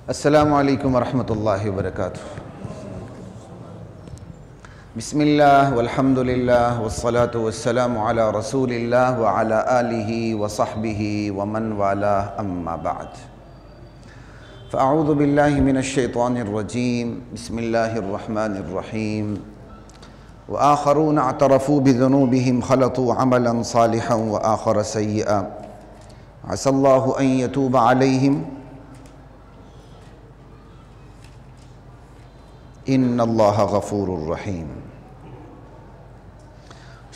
السلام علیکم ورحمۃ اللہ وبرکاتہ۔ بسم اللہ والحمد للہ والصلاة والسلام علی رسول اللہ وعلی آلہ وصحبہ ومن والاہ، اما بعد فاعوذ باللہ من الشیطان الرجیم، بسم اللہ الرحمن الرحیم۔ وآخرون اعترفوا بذنوبهم خلطوا عملا صالحا وآخر سیئا عسى اللہ ان یتوب علیہم ان اللہ غفور الرحیم۔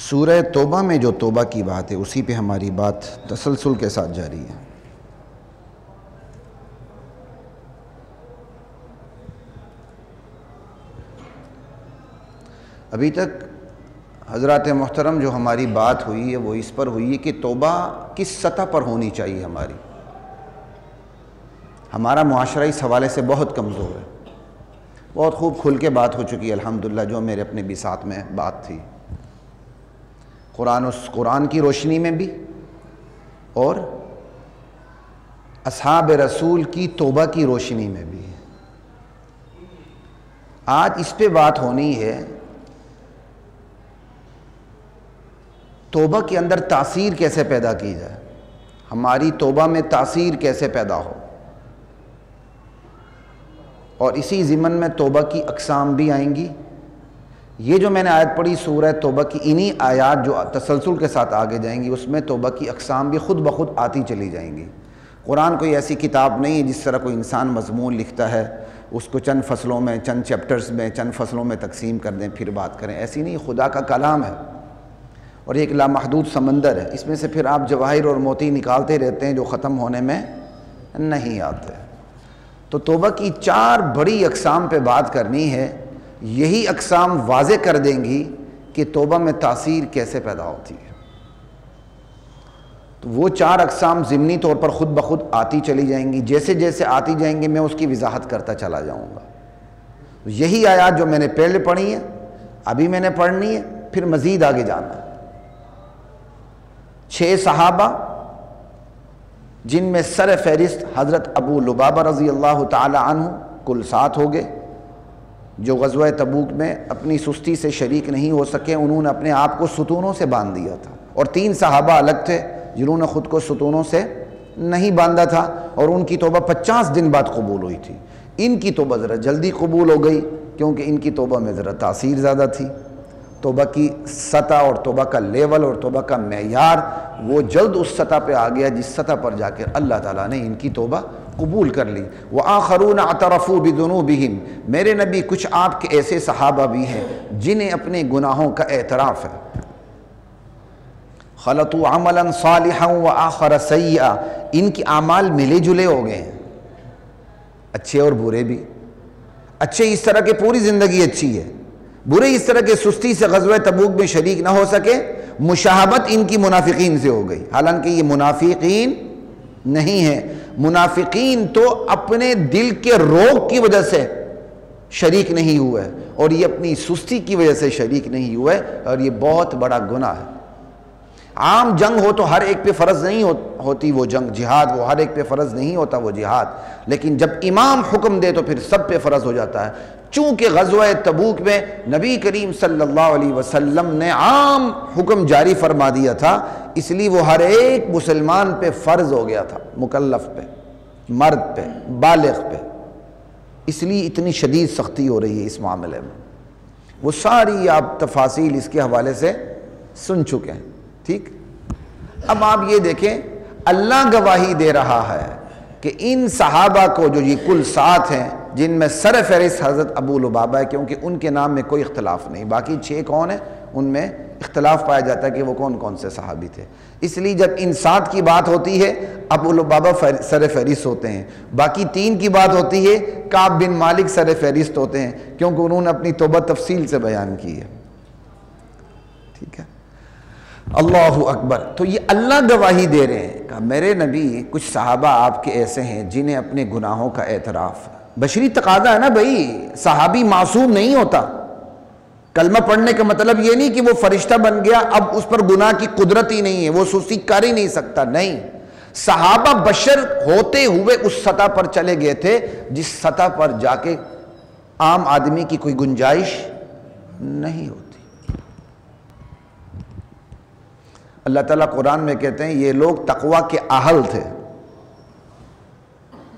سورہ توبہ میں جو توبہ کی بات ہے اسی پہ ہماری بات تسلسل کے ساتھ جاری ہے۔ ابھی تک حضرات محترم جو ہماری بات ہوئی ہے وہ اس پر ہوئی ہے کہ توبہ کس سطح پر ہونی چاہیے۔ ہمارا معاشرہ اس حوالے سے بہت کمزور ہے۔ بہت خوب کھل کے بات ہو چکی ہے الحمدللہ، جو میرے اپنے بھی ساتھ میں بات تھی، قرآن کی روشنی میں بھی اور اصحاب رسول کی توبہ کی روشنی میں بھی۔ آج اس پہ بات ہونی ہے توبہ کے اندر تاثیر کیسے پیدا کی جائے، ہماری توبہ میں تاثیر کیسے پیدا ہو، اور اسی ضمن میں توبہ کی اقسام بھی آئیں گی۔ یہ جو میں نے آیت پڑھی سورہ توبہ کی، انہی آیات جو تسلسل کے ساتھ آگے جائیں گی اس میں توبہ کی اقسام بھی خود بخود آتی چلی جائیں گی۔ قرآن کوئی ایسی کتاب نہیں ہے جس طرح کوئی انسان مضمون لکھتا ہے اس کو چند فصلوں میں، چند چیپٹرز میں، چند فصلوں میں تقسیم کر دیں پھر بات کریں، ایسی نہیں۔ خدا کا کلام ہے اور ایک لامحدود سمندر ہے، اس میں سے پھر آپ جواہر اور موتی نکالتے رہتے ہیں جو ختم ہونے میں نہیں آتے۔ تو توبہ کی چار بڑی اقسام پہ بات کرنی ہے، یہی اقسام واضح کر دیں گی کہ توبہ میں تاثیر کیسے پیدا ہوتی ہے۔ تو وہ چار اقسام ضمنی طور پر خود بخود آتی چلی جائیں گی، جیسے جیسے آتی جائیں گی میں اس کی وضاحت کرتا چلا جاؤں گا۔ یہی آیات جو میں نے پہلے پڑھی ہے ابھی میں نے پڑھنی ہے، پھر مزید آگے جانا ہے۔ 6 صحابہ جن میں سر فہرست حضرت ابو لبابہ رضی اللہ تعالی عنہ، کل 7 ہو گئے، جو غزوہ تبوک میں اپنی سستی سے شریک نہیں ہو سکے، انہوں نے اپنے آپ کو ستونوں سے باندھ دیا تھا، اور 3 صحابہ الگ تھے جنہوں نے خود کو ستونوں سے نہیں باندھا تھا، اور ان کی توبہ 50 دن بعد قبول ہوئی تھی۔ ان کی توبہ ذرا جلدی قبول ہو گئی کیونکہ ان کی توبہ میں ذرا تاثیر زیادہ تھی۔ توبہ کی سطح اور توبہ کا لیول اور توبہ کا معیار وہ جلد اس سطح پہ آ گیا جس سطح پر جا کے اللہ تعالیٰ نے ان کی توبہ قبول کر لی۔ وآخرون اعترفوا بذنوبہم، میرے نبی کچھ آپ کے ایسے صحابہ بھی ہیں جنہیں اپنے گناہوں کا اعتراف ہے۔ خلطوا عملا صالحا وآخر سیئا، ان کے اعمال ملے جلے ہو گئے ہیں، اچھے اور برے بھی۔ اچھے اس طرح کہ پوری زندگی اچھی ہے، برے اس طرح کے سستی سے غزوہ تبوک میں شریک نہ ہو سکے۔ مشاہبت ان کی منافقین سے ہو گئی، حالانکہ یہ منافقین نہیں ہیں۔ منافقین تو اپنے دل کے روگ کی وجہ سے شریک نہیں ہوئے، اور یہ اپنی سستی کی وجہ سے شریک نہیں ہوئے، اور یہ بہت بڑا گناہ ہے۔ عام جنگ ہو تو ہر ایک پہ فرض نہیں ہوتی وہ جنگ، جہاد وہ ہر ایک پہ فرض نہیں ہوتا وہ جہاد، لیکن جب امام حکم دے تو پھر سب پہ فرض ہو جاتا ہے۔ چونکہ غزوہ تبوک میں نبی کریم صلی اللہ علیہ وسلم نے عام حکم جاری فرما دیا تھا، اس لیے وہ ہر ایک مسلمان پہ فرض ہو گیا تھا، مکلف پہ، مرد پہ، بالغ پہ، اس لیے اتنی شدید سختی ہو رہی ہے اس معاملے میں۔ وہ ساری آپ تفاصیل اس کے حوالے سے سن چکے ہیں، ٹھیک۔ اب آپ یہ دیکھیں، اللہ گواہی دے رہا ہے کہ ان صحابہ کو جو یہ کل 7 ہیں جن میں سر فہرست حضرت ابو لبابہ ہے، کیونکہ ان کے نام میں کوئی اختلاف نہیں، باقی 6 کون ہیں ان میں اختلاف پایا جاتا ہے کہ وہ کون کون سے صحابی تھے۔ اس لیے جب ان 7 کی بات ہوتی ہے ابو لبابہ سر فہرست ہوتے ہیں، باقی 3 کی بات ہوتی ہے کعب بن مالک سر فہرست ہوتے ہیں، کیونکہ انہوں نے اپنی توبہ تفصیل سے بیان کی ہے، ٹھیک ہے۔ اللہ اکبر۔ تو یہ اللہ گواہی دے رہے ہیں کہ میرے نبی کچھ صحابہ آپ کے ایسے ہیں جنہیں اپنے گناہوں کا اعتراف ہے۔ بشری تقاضا ہے نا بھائی، صحابی معصوم نہیں ہوتا۔ کلمہ پڑھنے کا مطلب یہ نہیں کہ وہ فرشتہ بن گیا اب اس پر گناہ کی قدرت ہی نہیں ہے، وہ سستی کر ہی نہیں سکتا، نہیں۔ صحابہ بشر ہوتے ہوئے اس سطح پر چلے گئے تھے جس سطح پر جا کے عام آدمی کی کوئی گنجائش نہیں ہوتی۔ اللہ تعالیٰ قرآن میں کہتے ہیں یہ لوگ تقویٰ کے اہل تھے۔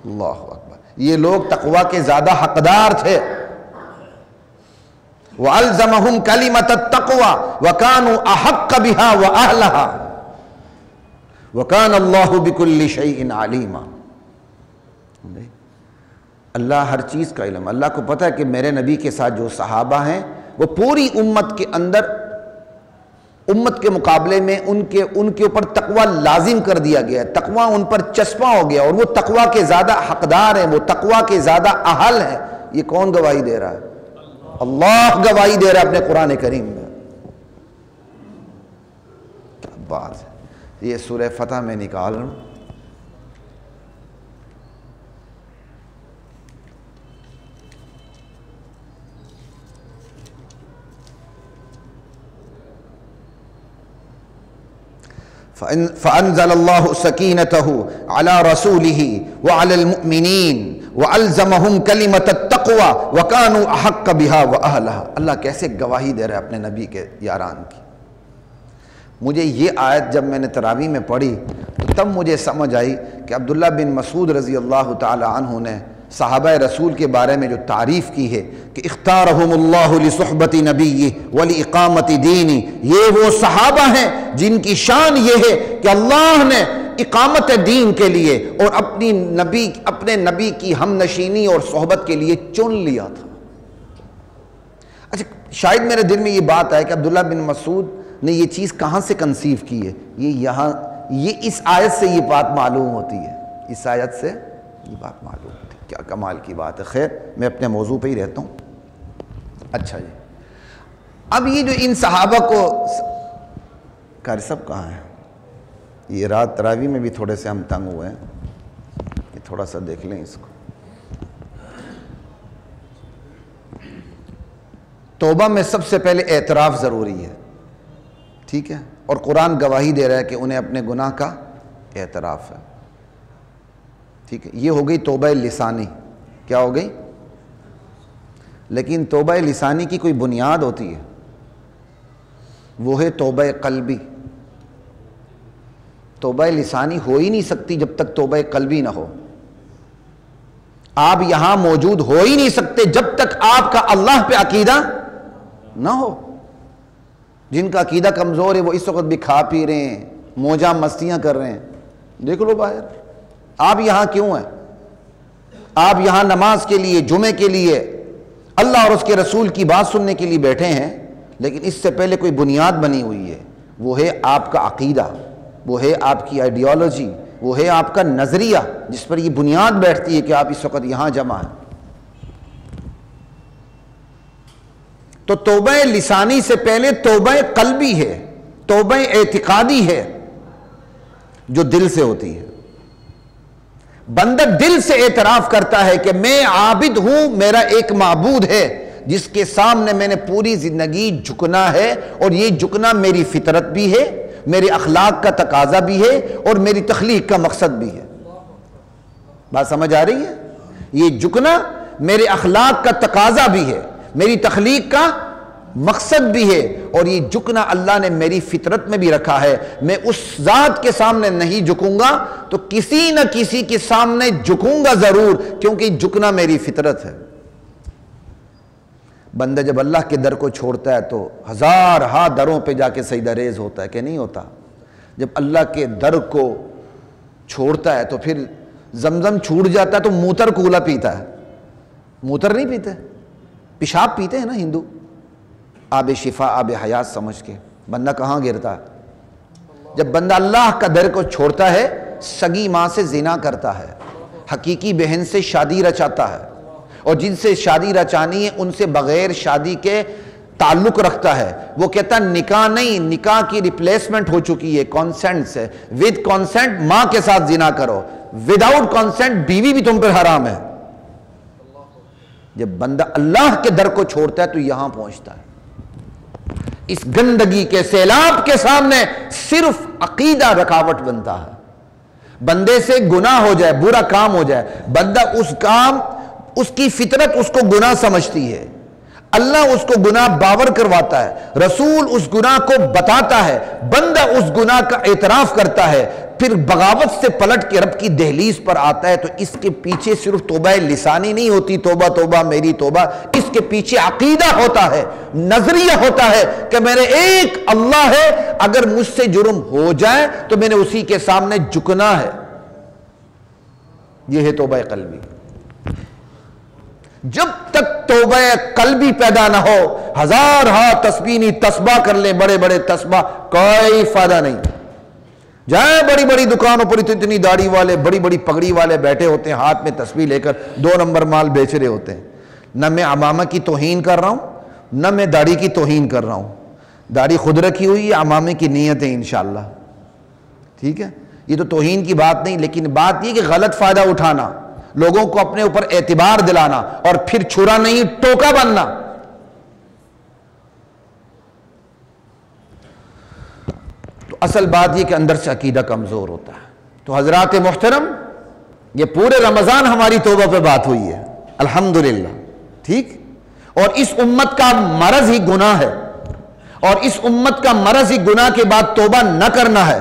اللہ اکبر، یہ لوگ تقویٰ کے زیادہ حقدار تھے۔ وَأَلْزَمَهُمْ كَلِمَةَ التَّقْوَى وَكَانُوا أَحَقَّ بِهَا وَأَهْلَهَا وَكَانَ اللَّهُ بِكُلِّ شَيْءٍ عَلِيمًا۔ اللہ ہر چیز کا علم، اللہ کو پتہ ہے کہ میرے نبی کے ساتھ جو صحابہ ہیں وہ پوری امت کے اندر، امت کے مقابلے میں ان کے اوپر تقویٰ لازم کر دیا گیا ہے، تقویٰ ان پر چسپاں ہو گیا، اور وہ تقویٰ کے زیادہ حقدار ہیں، وہ تقویٰ کے زیادہ اہل ہیں۔ یہ کون گواہی دے رہا ہے؟ اللہ گواہی دے رہا ہے اپنے قرآن کریم میں۔ کیا بات ہے، یہ سورہ فتح میں نکال رہا ہوں۔ فَأَنزَلَ اللَّهُ سَكِينَتَهُ عَلَى رَسُولِهِ وَعَلَى الْمُؤْمِنِينَ وَأَلْزَمَهُمْ كَلِمَةَ التَّقْوَى وَكَانُوا أَحَقَّ بِهَا وَأَهْلَهَا۔ اللہ کیسے گواہی دے رہا ہے اپنے نبی کے یاران کی۔ مجھے یہ آیت جب میں نے تراویح میں پڑھی تو تب مجھے سمجھ آئی کہ عبداللہ بن مسعود رضی اللہ تعالی عنہ نے صحابہ رسول کے بارے میں جو تعریف کی ہے کہ اختارہم اللہ لصحبت نبی ولاقامت دینی، یہ وہ صحابہ ہیں جن کی شان یہ ہے کہ اللہ نے اقامت دین کے لیے اور اپنے نبی کی ہم نشینی اور صحبت کے لیے چن لیا تھا۔ اچھا، شاید میرے دل میں یہ بات ہے کہ عبداللہ بن مسعود نے یہ چیز کہاں سے کنسیو کی ہے؟ یہ اس آیت سے یہ بات معلوم ہوتی ہے، اس آیت سے یہ بات معلوم ہوتی ہے۔ کیا کمال کی بات ہے۔ خیر، میں اپنے موضوع پہ ہی رہتا ہوں۔ اچھا جی، اب یہ جو ان صحابہ کو، قاری صاحب کہاں ہیں؟ یہ رات تراویح میں بھی تھوڑے سے ہم تنگ ہوئے ہیں، یہ تھوڑا سا دیکھ لیں اس کو۔ توبہ میں سب سے پہلے اعتراف ضروری ہے، ٹھیک ہے، اور قرآن گواہی دے رہا ہے کہ انہیں اپنے گناہ کا اعتراف ہے، ٹھیک ہے۔ یہ ہو گئی توبہ لسانی۔ کیا ہو گئی؟ لیکن توبہ لسانی کی کوئی بنیاد ہوتی ہے، وہ ہے توبہ قلبی۔ توبہ لسانی ہو ہی نہیں سکتی جب تک توبہ قلبی نہ ہو۔ آپ یہاں موجود ہو ہی نہیں سکتے جب تک آپ کا اللہ پہ عقیدہ نہ ہو۔ جن کا عقیدہ کمزور ہے وہ اس وقت بھی کھا پی رہے ہیں، موجاں مستیاں کر رہے ہیں، دیکھ لو باہر۔ آپ یہاں کیوں ہیں؟ آپ یہاں نماز کے لیے، جمعے کے لیے، اللہ اور اس کے رسول کی بات سننے کے لیے بیٹھے ہیں، لیکن اس سے پہلے کوئی بنیاد بنی ہوئی ہے، وہ ہے آپ کا عقیدہ، وہ ہے آپ کی آئیڈیالوجی، وہ ہے آپ کا نظریہ، جس پر یہ بنیاد بیٹھتی ہے کہ آپ اس وقت یہاں جمع ہیں۔ تو توبہ لسانی سے پہلے توبہ قلبی ہے، توبہ اعتقادی ہے، جو دل سے ہوتی ہے۔ بندہ دل سے اعتراف کرتا ہے کہ میں عابد ہوں، میرا ایک معبود ہے جس کے سامنے میں نے پوری زندگی جھکنا ہے، اور یہ جھکنا میری فطرت بھی ہے، میرے اخلاق کا تقاضا بھی ہے، اور میری تخلیق کا مقصد بھی ہے۔ بات سمجھ آ رہی ہے؟ یہ جھکنا میرے اخلاق کا تقاضا بھی ہے، میری تخلیق کا مقصد بھی ہے، اور یہ جھکنا اللہ نے میری فطرت میں بھی رکھا ہے۔ میں اس ذات کے سامنے نہیں جھکوں گا تو کسی نہ کسی کے سامنے جھکوں گا ضرور، کیونکہ جھکنا میری فطرت ہے۔ بندہ جب اللہ کے در کو چھوڑتا ہے تو ہزارہا دروں پہ جا کے سجدہ ریز ہوتا ہے کہ نہیں ہوتا؟ جب اللہ کے در کو چھوڑتا ہے تو پھر زمزم چھوٹ جاتا ہے تو موتر کولا پیتا ہے۔ موتر نہیں پیتے، پیشاب پیتے ہیں نا ہندو، آب شفا، آب حیات سمجھ کے۔ بندہ کہاں گرتا ہے؟ جب بندہ اللہ کا در کو چھوڑتا ہے، سگی ماں سے زنا کرتا ہے، حقیقی بہن سے شادی رچاتا ہے، اور جن سے شادی رچانی ہے ان سے بغیر شادی کے تعلق رکھتا ہے۔ وہ کہتا ہے نکاح نہیں، نکاح کی ریپلیسمنٹ ہو چکی ہے، کانسنٹ سے۔ ود کانسنٹ ماں کے ساتھ زنا کرو، وداؤٹ کانسنٹ بیوی بھی تم پر حرام ہے۔ جب بندہ اللہ کے در کو چھوڑتا ہے تو یہاں پہنچتا ہے۔ اس گندگی کے سیلاب کے سامنے صرف عقیدہ رکاوٹ بنتا ہے۔ بندے سے گناہ ہو جائے، برا کام ہو جائے، بندہ اس کی فطرت اس کو گناہ سمجھتی ہے، اللہ اس کو گناہ باور کرواتا ہے، رسول اس گناہ کو بتاتا ہے، بندہ اس گناہ کا اعتراف کرتا ہے، پھر بغاوت سے پلٹ کے رب کی دہلیز پر آتا ہے، تو اس کے پیچھے صرف توبہ لسانی نہیں ہوتی، توبہ توبہ میری توبہ، اس کے پیچھے عقیدہ ہوتا ہے، نظریہ ہوتا ہے کہ میرے ایک اللہ ہے، اگر مجھ سے جرم ہو جائے تو میں نے اسی کے سامنے جھکنا ہے۔ یہ ہے توبہ قلبی۔ جب تک توبہ قلبی پیدا نہ ہو، ہزار تسبیح تسبیح کر لیں، بڑے بڑے تسبیح، کوئی فائدہ نہیں۔ جائیں بڑی بڑی دکانوں پر اتنی داڑھی والے، بڑی بڑی پگڑی والے بیٹھے ہوتے ہیں، ہاتھ میں تسبیح لے کر 2 نمبر مال بیچ رہے ہوتے ہیں۔ نہ میں عمامہ کی توہین کر رہا ہوں، نہ میں داڑھی کی توہین کر رہا ہوں، داڑھی خود رکھی ہوئی ہے، عمامے کی نیت ہے انشاءاللہ، ٹھیک ہے، یہ تو توہین کی بات نہیں، لیکن بات یہ کہ غلط فائدہ اٹھانا، لوگوں کو اپنے اوپر اعتبار دلانا اور پھر چھرا نہیں ٹوکا بننا۔ تو اصل بات یہ کہ اندر سے عقیدہ کمزور ہوتا ہے۔ تو حضرات محترم، یہ پورے رمضان ہماری توبہ پہ بات ہوئی ہے الحمدللہ، ٹھیک، اور اس امت کا مرض ہی گناہ ہے، اور اس امت کا مرض ہی گناہ کے بعد توبہ نہ کرنا ہے۔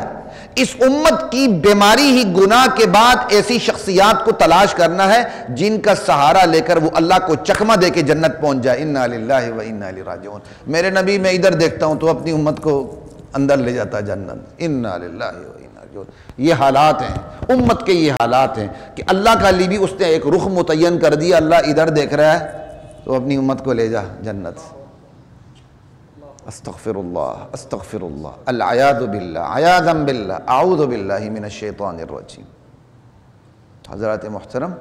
اس امت کی بیماری ہی گناہ کے بعد ایسی شخصیات کو تلاش کرنا ہے جن کا سہارا لے کر وہ اللہ کو چکمہ دے کے جنت پہنچ جائے۔ انا للہ و انا الیہ راجعون۔ میرے نبی میں ادھر دیکھتا ہوں تو اپنی امت کو اندر لے جاتا جنت۔ انا للہ و انا راجعون۔ یہ حالات ہیں امت کے، یہ حالات ہیں کہ اللہ کا لی بھی اس نے ایک رخ متعین کر دیا، اللہ ادھر دیکھ رہا ہے تو اپنی امت کو لے جا جنت۔ استغفر اللہ استغفر اللہ، العیاذ باللہ، عیاذا باللہ، اعوذ باللہ من الشیطان الرجیم۔ حضرات محترم،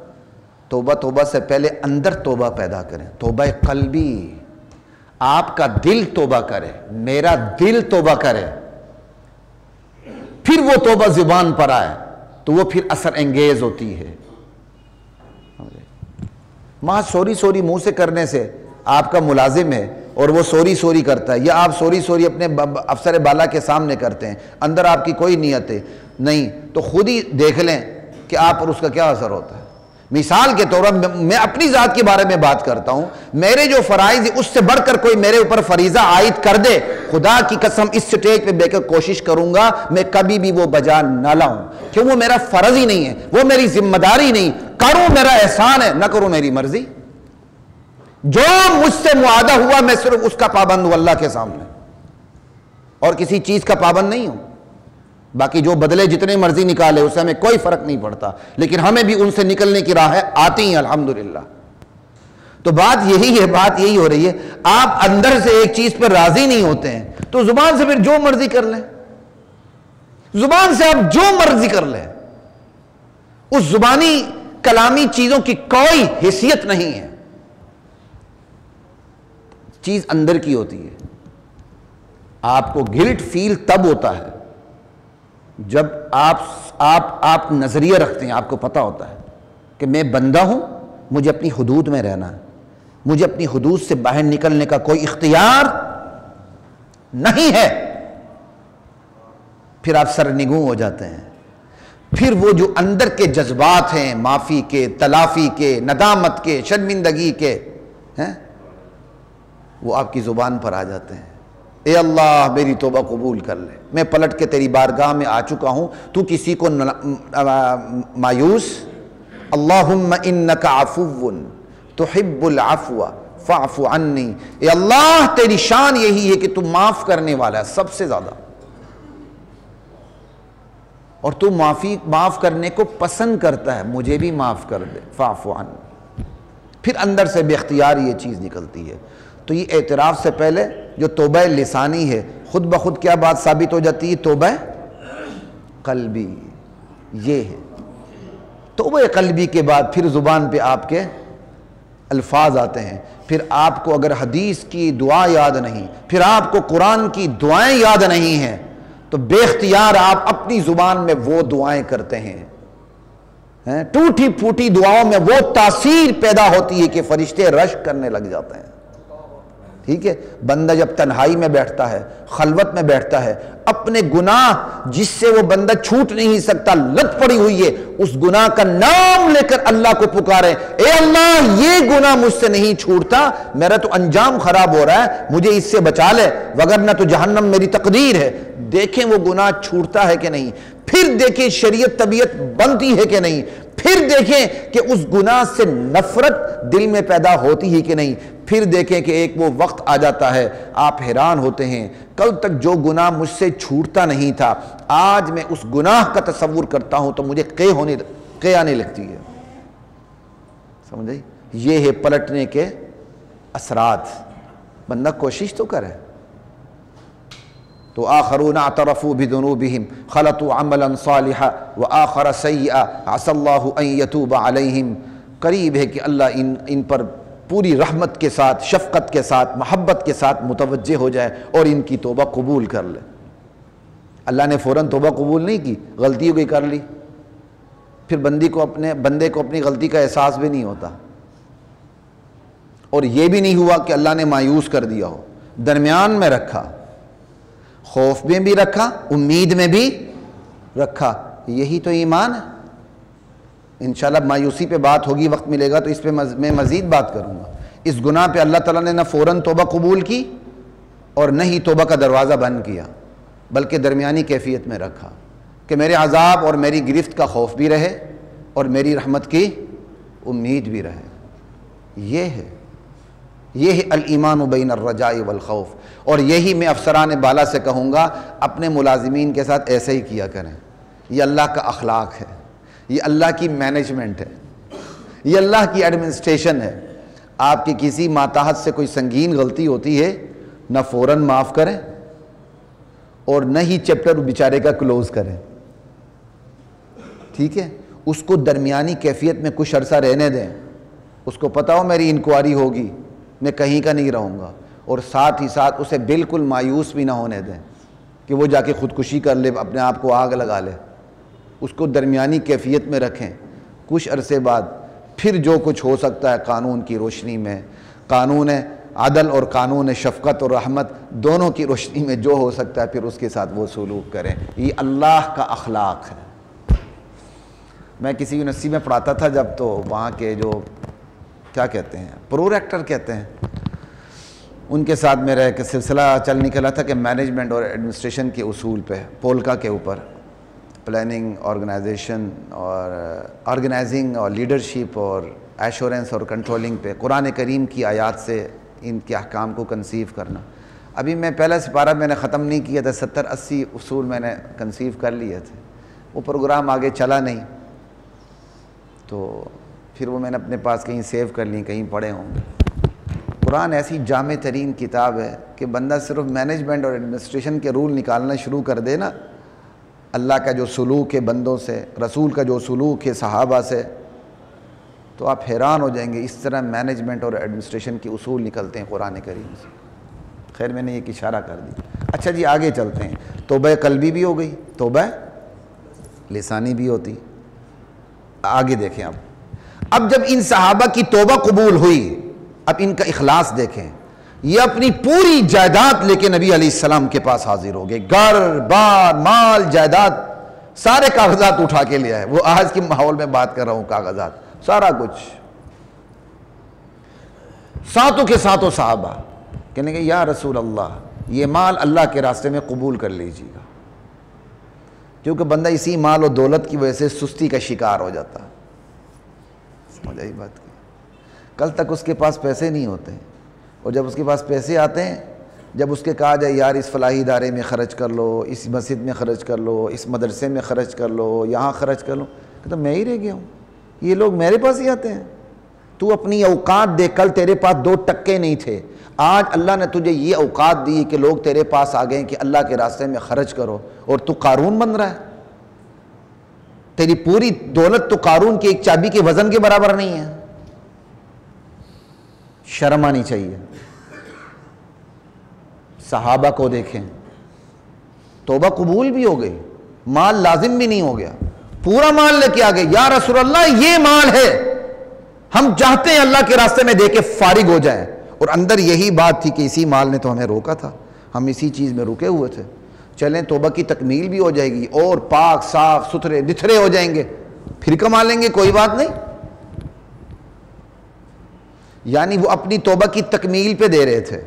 توبہ سے پہلے اندر توبہ پیدا کریں، توبہ قلبی، آپ کا دل توبہ کرے، میرا دل توبہ کرے، پھر وہ توبہ زبان پر آئے تو وہ پھر اثر انگیز ہوتی ہے۔ ماں سوری منہ سے کرنے سے آپ کا ملازم ہے اور وہ سوری کرتا ہے، یا آپ سوری اپنے افسر بالا کے سامنے کرتے ہیں، اندر آپ کی کوئی نیت ہے نہیں، تو خود ہی دیکھ لیں کہ آپ پر اس کا کیا اثر ہوتا ہے۔ مثال کے طور پر میں اپنی ذات کے بارے میں بات کرتا ہوں، میرے جو فرائض ہیں اس سے بڑھ کر کوئی میرے اوپر فریضہ عائد کر دے، خدا کی قسم اس سٹیج پہ بیٹھ کر کوشش کروں گا میں کبھی بھی وہ بجا نہ لاؤں، کیوں وہ میرا فرض ہی نہیں ہے، وہ میری ذمہ داری نہیں، کروں میرا احسان ہے، نہ کروں میری مرضی۔ جو مجھ سے معاہدہ ہوا میں صرف اس کا پابند ہوں اللہ کے سامنے، اور کسی چیز کا پابند نہیں ہوں۔ باقی جو بدلے جتنے مرضی نکالے اس سے ہمیں کوئی فرق نہیں پڑتا، لیکن ہمیں بھی ان سے نکلنے کی راہیں آتی ہیں الحمدللہ۔ تو بات یہی ہے، بات یہی ہو رہی ہے، آپ اندر سے ایک چیز پر راضی نہیں ہوتے ہیں تو زبان سے پھر جو مرضی کر لیں، زبان سے آپ جو مرضی کر لیں، اس زبانی کلامی چیزوں کی کوئی حیثیت نہیں ہے، چیز اندر کی ہوتی ہے۔ آپ کو گلٹ فیل تب ہوتا ہے جب آپ نظریہ رکھتے ہیں، آپ کو پتہ ہوتا ہے کہ میں بندہ ہوں، مجھے اپنی حدود میں رہنا ہے، مجھے اپنی حدود سے باہر نکلنے کا کوئی اختیار نہیں ہے، پھر آپ سرنگوں ہو جاتے ہیں۔ پھر وہ جو اندر کے جذبات ہیں، معافی کے، تلافی کے، ندامت کے، شرمندگی کے ہیں، وہ آپ کی زبان پر آ جاتے ہیں۔ اے اللہ میری توبہ قبول کر لے، میں پلٹ کے تیری بارگاہ میں آ چکا ہوں، تو کسی کو مایوس، اللہم انک عفو تحب العفو فاعف عنی، اے اللہ تیری شان یہی ہے کہ تو معاف کرنے والا ہے سب سے زیادہ، اور تو معاف کرنے کو پسند کرتا ہے، مجھے بھی معاف کر دے، فاعف عنی۔ پھر اندر سے بے اختیار یہ چیز نکلتی ہے۔ تو یہ اعتراف سے پہلے جو توبہ لسانی ہے، خود بخود کیا بات ثابت ہو جاتی ہے؟ توبہ قلبی، یہ ہے۔ توبہ قلبی کے بعد پھر زبان پہ آپ کے الفاظ آتے ہیں، پھر آپ کو اگر حدیث کی دعا یاد نہیں، پھر آپ کو قرآن کی دعائیں یاد نہیں ہیں، تو بے اختیار آپ اپنی زبان میں وہ دعائیں کرتے ہیں، ٹوٹی پھوٹی دعاؤں میں وہ تاثیر پیدا ہوتی ہے کہ فرشتے رشک کرنے لگ جاتے ہیں، ٹھیک ہے، بندہ جب تنہائی میں بیٹھتا ہے، خلوت میں بیٹھتا ہے، اپنے گناہ جس سے وہ بندہ چھوٹ نہیں سکتا، لت پڑی ہوئی ہے، اس گناہ کا نام لے کر اللہ کو پکارے، اے اللہ یہ گناہ مجھ سے نہیں چھوٹتا، میرا تو انجام خراب ہو رہا ہے، مجھے اس سے بچا لے وگرنہ تو جہنم میری تقدیر ہے۔ دیکھیں وہ گناہ چھوٹتا ہے کہ نہیں، پھر دیکھیں شریعت طبیعت بنتی ہے کہ نہیں، پھر دیکھیں کہ اس گناہ سے نفرت دل میں پیدا ہوتی ہے کہ نہیں، پھر دیکھیں کہ ایک وہ وقت آ جاتا ہے آپ حیران ہوتے ہیں، کل تک جو گناہ مجھ سے چھوٹتا نہیں تھا، آج میں اس گناہ کا تصور کرتا ہوں تو مجھے قے آنے لگتی ہے۔ سمجھے؟ یہ ہے پلٹنے کے اثرات۔ بندہ کوشش تو کرے۔ تو آخرون اعترفوا بذنوبہم خلطوا عملا صالحا وآخر سیئا عسى اللہ ان یتوب علیہم۔ قریب ہے کہ اللہ ان پر پوری رحمت کے ساتھ، شفقت کے ساتھ، محبت کے ساتھ متوجہ ہو جائے اور ان کی توبہ قبول کر لے۔ اللہ نے فوراً توبہ قبول نہیں کی، غلطی ہو گئی کر لی، پھر بندے کو اپنی غلطی کا احساس بھی نہیں ہوتا، اور یہ بھی نہیں ہوا کہ اللہ نے مایوس کر دیا ہو، درمیان میں رکھا، خوف میں بھی رکھا، امید میں بھی رکھا۔ یہی تو ایمان ہے۔ انشاءاللہ مایوسی پہ بات ہوگی، وقت ملے گا تو اس پہ میں مزید بات کروں گا۔ اس گناہ پہ اللہ تعالیٰ نے نہ فوراً توبہ قبول کی اور نہ ہی توبہ کا دروازہ بند کیا، بلکہ درمیانی کیفیت میں رکھا کہ میرے عذاب اور میری گرفت کا خوف بھی رہے اور میری رحمت کی امید بھی رہے۔ یہ ہے الایمان بین الرجاء والخوف۔ اور یہی میں افسران بالا سے کہوں گا، اپنے ملازمین کے ساتھ ایسے ہی کیا کریں۔ یہ اللہ کا اخلاق ہے، یہ اللہ کی مینجمنٹ ہے، یہ اللہ کی ایڈمنسٹریشن ہے۔ آپ کی کسی ماتحت سے کوئی سنگین غلطی ہوتی ہے، نہ فوراً معاف کریں اور نہ ہی چیپٹر بیچارے کا کلوز کریں، ٹھیک ہے؟ اس کو درمیانی کیفیت میں کچھ عرصہ رہنے دیں، اس کو پتہ ہو میری انکوائری ہوگی، میں کہیں کا نہیں رہوں گا، اور ساتھ ہی ساتھ اسے بالکل مایوس بھی نہ ہونے دیں کہ وہ جا کے خودکشی کر لے، اپنے آپ کو آگ لگا لے۔ اس کو درمیانی کیفیت میں رکھیں۔ کچھ عرصے بعد پھر جو کچھ ہو سکتا ہے قانون کی روشنی میں، قانون عدل اور قانون شفقت اور رحمت دونوں کی روشنی میں جو ہو سکتا ہے، پھر اس کے ساتھ وہ سلوک کریں۔ یہ اللہ کا اخلاق ہے۔ میں کسی یونیورسٹی میں پڑھاتا تھا جب، تو وہاں کے جو کیا کہتے ہیں، پروریکٹر کہتے ہیں، ان کے ساتھ میرا ایک سلسلہ چل نکلا تھا کہ مینجمنٹ اور ایڈمنسٹریشن کے اصول پہ، پولکا کے اوپر، پلاننگ، آرگنائزنگ اور لیڈرشپ اور ایشورنس اور کنٹرولنگ پہ قرآن کریم کی آیات سے ان کے احکام کو کنسیو کرنا۔ ابھی میں پہلا سپارہ میں نے ختم نہیں کیا تھا، 70-80 اصول میں نے کنسیو کر لیے تھے، وہ پروگرام آگے چلا نہیں، تو پھر وہ میں نے اپنے پاس کہیں سیو کر لی، کہیں پڑھے ہوں گے۔ قرآن ایسی جامع ترین کتاب ہے کہ بندہ صرف مینجمنٹ اور ایڈمنسٹریشن کے رول نکالنا شروع کر دے نا، اللہ کا جو سلوک ہے بندوں سے، رسول کا جو سلوک ہے صحابہ سے، تو آپ حیران ہو جائیں گے، اس طرح مینجمنٹ اور ایڈمنسٹریشن کے اصول نکلتے ہیں قرآن کریم سے۔ خیر میں نے ایک اشارہ کر دی۔ اچھا جی آگے چلتے ہیں۔ توبہ قلبی بھی ہو گئی، توبہ لسانی بھی ہوتی۔ آگے دیکھیں اب جب ان صحابہ کی توبہ قبول ہوئی، اب ان کا اخلاص دیکھیں۔ یہ اپنی پوری جائیداد لے کے نبی علیہ السلام کے پاس حاضر ہو گئے، گھر بار مال جائیداد سارے کاغذات اٹھا کے لے آئے۔ وہ آج کے ماحول میں بات کر رہا ہوں، کاغذات سارا کچھ، ساتوں کے ساتوں صحابہ کہنے کہ یا رسول اللہ یہ مال اللہ کے راستے میں قبول کر لیجیے گا، کیونکہ بندہ اسی مال و دولت کی وجہ سے سستی کا شکار ہو جاتا۔ سمجھ آئی بات کی؟ کل تک اس کے پاس پیسے نہیں ہوتے، اور جب اس کے پاس پیسے آتے ہیں، جب اس کے کہا جائے یار اس فلاحی ادارے میں خرچ کر لو، اس مسجد میں خرچ کر لو، اس مدرسے میں خرچ کر لو، یہاں خرچ کر لو، کہتا میں ہی رہ گیا ہوں، یہ لوگ میرے پاس ہی آتے ہیں۔ تو اپنی اوقات دے، کل تیرے پاس 2 ٹکے نہیں تھے، آج اللہ نے تجھے یہ اوقات دی کہ لوگ تیرے پاس آ گئے کہ اللہ کے راستے میں خرچ کرو، اور تو قارون بن رہا ہے۔ تیری پوری دولت تو قارون کی ایک چابی کے وزن کے برابر نہیں ہے۔ شرم آنی چاہیے۔ صحابہ کو دیکھیں، توبہ قبول بھی ہو گئی، مال لازم بھی نہیں ہو گیا، پورا مال لے کے آگئے، یا رسول اللہ یہ مال ہے، ہم چاہتے ہیں اللہ کے راستے میں دے کے فارغ ہو جائیں، اور اندر یہی بات تھی کہ اسی مال نے تو ہمیں روکا تھا، ہم اسی چیز میں رکے ہوئے تھے، چلیں توبہ کی تکمیل بھی ہو جائے گی اور پاک صاف ستھرے نتھرے ہو جائیں گے، پھر کما لیں گے، کوئی بات نہیں۔ یعنی وہ اپنی توبہ کی تکمیل پہ دے رہے تھے۔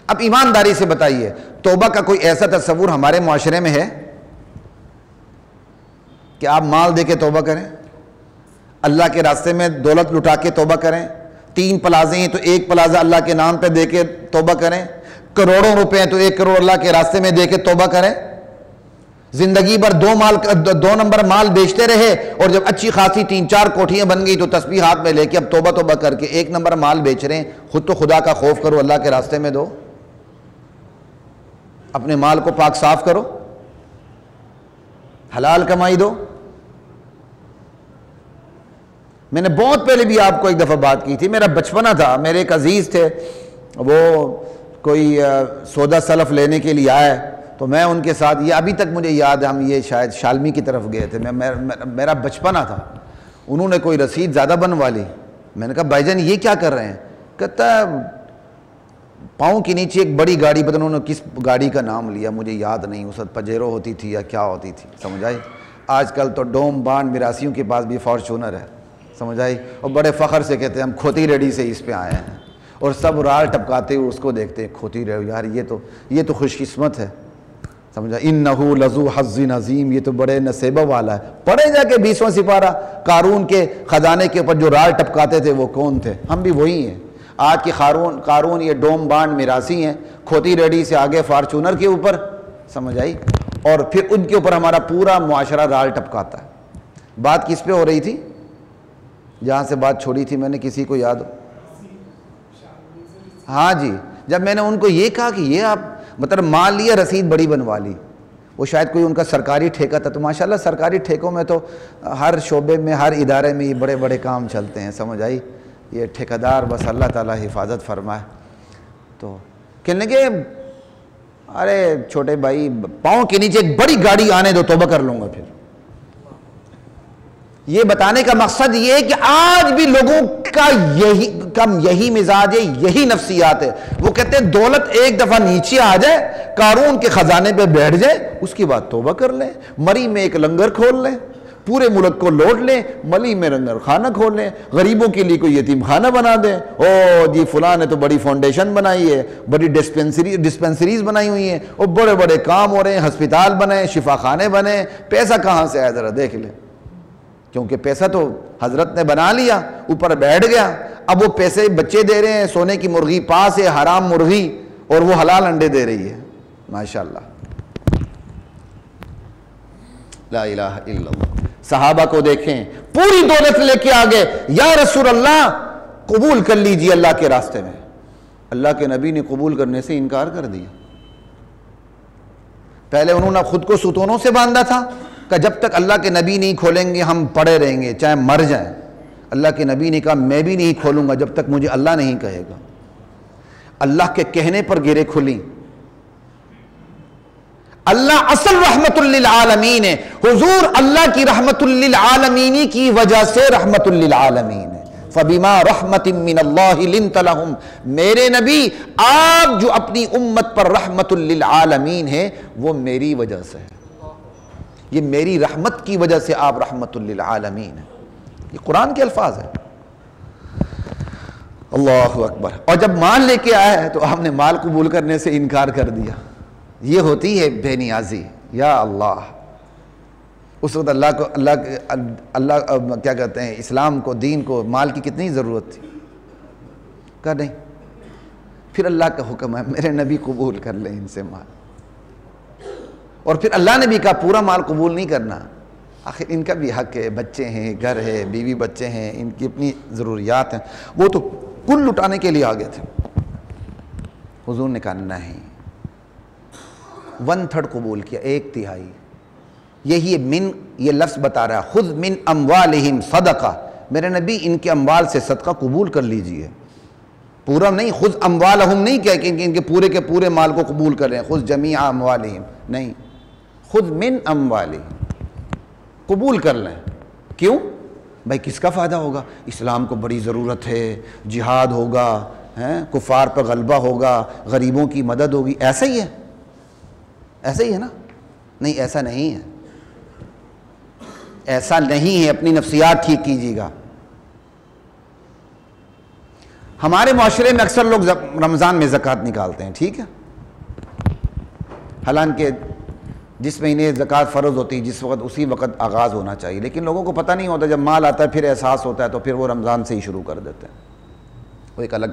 اب ایمانداری سے بتائیے، توبہ کا کوئی ایسا تصور ہمارے معاشرے میں ہے کہ آپ مال دے کے توبہ کریں، اللہ کے راستے میں دولت لٹا کے توبہ کریں، 3 پلازے ہیں تو 1 پلازہ اللہ کے نام پہ دے کے توبہ کریں، کروڑوں روپے ہیں تو 1 کروڑ اللہ کے راستے میں دے کے توبہ کریں، زندگی بھر 2 نمبر مال بیچتے رہے اور جب اچھی خاصی 3-4 کوٹھیاں بن گئی تو تسبیح ہاتھ میں لے کے اب توبہ توبہ کر کے 1 نمبر مال بیچ رہے ہیں۔ خود تو خدا کا خوف کرو، اللہ کے راستے میں دو، اپنے مال کو پاک صاف کرو، حلال کمائی دو۔ میں نے بہت پہلے بھی آپ کو ایک دفعہ بات کی تھی، میرا بچپنا تھا، میرے ایک عزیز تھے، وہ کوئی سودا سلف لینے کے لیے آئے تو میں ان کے ساتھ، یہ ابھی تک مجھے یاد ہے، ہم یہ شاید شالمی کی طرف گئے تھے، میرا بچپنا تھا، انہوں نے کوئی رسید زیادہ بنوا لی، میں نے کہا بھائی جان یہ کیا کر رہے ہیں؟ کہتا ہے پاؤں کے نیچے ایک بڑی گاڑی، پتہ انہوں نے کس گاڑی کا نام لیا مجھے یاد نہیں، اس وقت پجیرو ہوتی تھی یا کیا ہوتی تھی، سمجھ آئی؟ آج کل تو ڈوم بانڈ میراثیوں کے پاس بھی فارچونر ہے، سمجھ آئی؟ اور بڑے فخر سے کہتے ہیں ہم کھوتی ریڈی سے اس پہ آئے ہیں، اور سب رال ٹپکاتے ہوئے اس کو دیکھتے ہیں، کھوتی ریڈی، یار یہ تو خوش قسمت ہے، سمجھا؟ انہو لذو حظ عظیم، یہ تو بڑے نصیبہ والا ہے۔ پڑھے جا کے 20واں سپارہ، قارون کے خزانے کے اوپر جو رال ٹپکاتے تھے وہ کون تھے؟ ہم بھی وہی ہیں۔ آج کے قارون یہ ڈوم بانڈ میراثی ہیں، کھوتی ریڈی سے آگے فارچونر کے اوپر، سمجھ آئی؟ اور پھر ان کے اوپر ہمارا پورا معاشرہ رال ٹپکاتا ہے۔ بات کس پہ ہو رہی تھی جہاں سے بات چھوڑی تھی میں نے؟ کسی کو یاد ہو؟ ہاں جی، جب میں نے ان کو یہ کہا کہ یہ آپ مطلب مان لیا، رسید بڑی بنوا لی، وہ شاید کوئی ان کا سرکاری ٹھیکہ تھا، تو ماشاءاللہ سرکاری ٹھیکوں میں تو ہر شعبے میں ہر ادارے میں یہ بڑے بڑے کام چلتے ہیں، سمجھ آئی؟ یہ ٹھیکیدار بس اللہ تعالیٰ حفاظت فرمائے۔ تو کہنے لگے ارے چھوٹے بھائی پاؤں کے نیچے ایک بڑی گاڑی آنے دو، توبہ کر لوں گا۔ پھر یہ بتانے کا مقصد یہ ہے کہ آج بھی لوگوں کا یہی مزاج ہے، یہی نفسیات ہے۔ وہ کہتے ہیں دولت ایک دفعہ نیچے آ جائے، قارون کے خزانے پہ بیٹھ جائے، اس کی بعد توبہ کر لیں، مری میں ایک لنگر کھول لیں، پورے ملک کو لوٹ لیں، ملی میں لنگر خانہ کھول لیں، غریبوں کے لیے کوئی یتیم خانہ بنا دیں، او جی فلاں نے تو بڑی فاؤنڈیشن بنائی ہے، بڑی ڈسپنسریز بنائی ہوئی ہیں، اور بڑے بڑے کام ہو رہے ہیں، ہسپتال بنائیں، شفا خانے بنائیں۔ پیسہ کہاں سے آیا ذرا دیکھ لیں، کیونکہ پیسہ تو حضرت نے بنا لیا، اوپر بیٹھ گیا، اب وہ پیسے بچے دے رہے ہیں، سونے کی مرغی پاس ہے، حرام مرغی، اور وہ حلال انڈے دے رہی ہے، ماشاءاللہ، لا الہ الا اللہ۔ صحابہ کو دیکھیں پوری دولت لے کے آگے، یا رسول اللہ قبول کر لیجیے اللہ کے راستے میں۔ اللہ کے نبی نے قبول کرنے سے انکار کر دیا۔ پہلے انہوں نے خود کو ستونوں سے باندھا تھا کہ جب تک اللہ کے نبی نہیں کھولیں گے ہم پڑے رہیں گے چاہے مر جائیں۔ اللہ کے نبی نے کہا میں بھی نہیں کھولوں گا جب تک مجھے اللہ نہیں کہے گا۔ اللہ کے کہنے پر گرے کھلی۔ اللہ اصل رحمت للعالمین ہے، حضور اللہ کی رحمت للعالمین کی وجہ سے رحمت للعالمین ہے۔ فَبِمَا رَحْمَةٍ مِّنَ اللَّهِ لِنْتَ لَهُمْ، میرے نبی آپ جو اپنی امت پر رحمت للعالمین ہے وہ میری وجہ سے ہے، یہ میری رحمت کی وجہ سے آپ رحمت للعالمین ہیں۔ یہ قرآن کے الفاظ ہیں۔ اللہ اکبر۔ اور جب مال لے کے آیا ہے تو ہم نے مال قبول کرنے سے انکار کر دیا۔ یہ ہوتی ہے بے نیازی۔ یا اللہ، اس وقت اللہ کیا کہتے ہیں، اسلام کو، دین کو مال کی کتنی ضرورت تھی؟ کہا نہیں، پھر اللہ کا حکم ہے میرے نبی قبول کر لیں ان سے مال۔ اور پھر اللہ نے بھی کہا پورا مال قبول نہیں کرنا، آخر ان کا بھی حق ہے، بچے ہیں، گھر ہے، بیوی بچے ہیں، ان کی اپنی ضروریات ہیں، وہ تو کل لٹانے کے لیے آگے تھے۔ حضور نے کہا نہیں، 1/3 قبول کیا، 1/3۔ یہی من، یہ لفظ بتا رہا ہے خذ من اموالہم صدقہ، میرے نبی ان کے اموال سے صدقہ قبول کر لیجئے، پورا نہیں، خذ اموالہم نہیں کہہ کہ ان کے پورے مال کو قبول کر لیں، خذ جمیع اموالہم نہیں، خذ من اموالہم، قبول کر لیں۔ کیوں بھائی؟ کس کا فائدہ ہوگا؟ اسلام کو بڑی ضرورت ہے، جہاد ہوگا، کفار پر غلبہ ہوگا، غریبوں کی مدد ہوگی، ایسا ہی ہے؟ ایسا ہی ہے نا؟ نہیں، ایسا نہیں ہے، ایسا نہیں ہے۔ اپنی نفسیات ٹھیک کیجیے گا۔ ہمارے معاشرے میں اکثر لوگ رمضان میں زکوٰۃ نکالتے ہیں، ٹھیک ہے، حالانکہ جس مہینے زکوٰۃ فرض ہوتی ہے جس وقت، اسی وقت آغاز ہونا چاہیے، لیکن لوگوں کو پتہ نہیں ہوتا، جب مال آتا ہے پھر احساس ہوتا ہے تو پھر وہ رمضان سے ہی شروع کر دیتے ہیں، وہ ایک الگ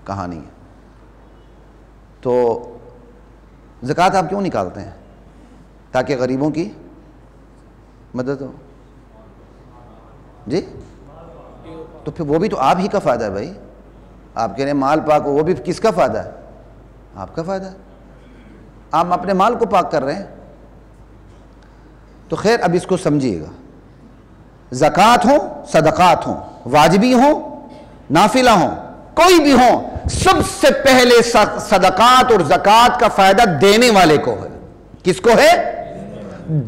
کہانی ہے۔ تو زکوٰۃ آپ کیوں نکالتے ہیں؟ تاکہ غریبوں کی مدد ہو، جی؟ تو پھر وہ بھی تو آپ ہی کا فائدہ ہے بھائی، آپ کہہ رہے ہیں مال پاک ہو، وہ بھی کس کا فائدہ ہے؟ آپ کا فائدہ ہے، آپ اپنے مال کو پاک کر رہے ہیں۔ تو خیر اب اس کو سمجھیے گا، زکوٰۃ ہوں، صدقات ہوں، واجبی ہوں، نافلہ ہوں، کوئی بھی ہوں، سب سے پہلے صدقات اور زکوٰۃ کا فائدہ دینے والے کو ہے۔ کس کو ہے؟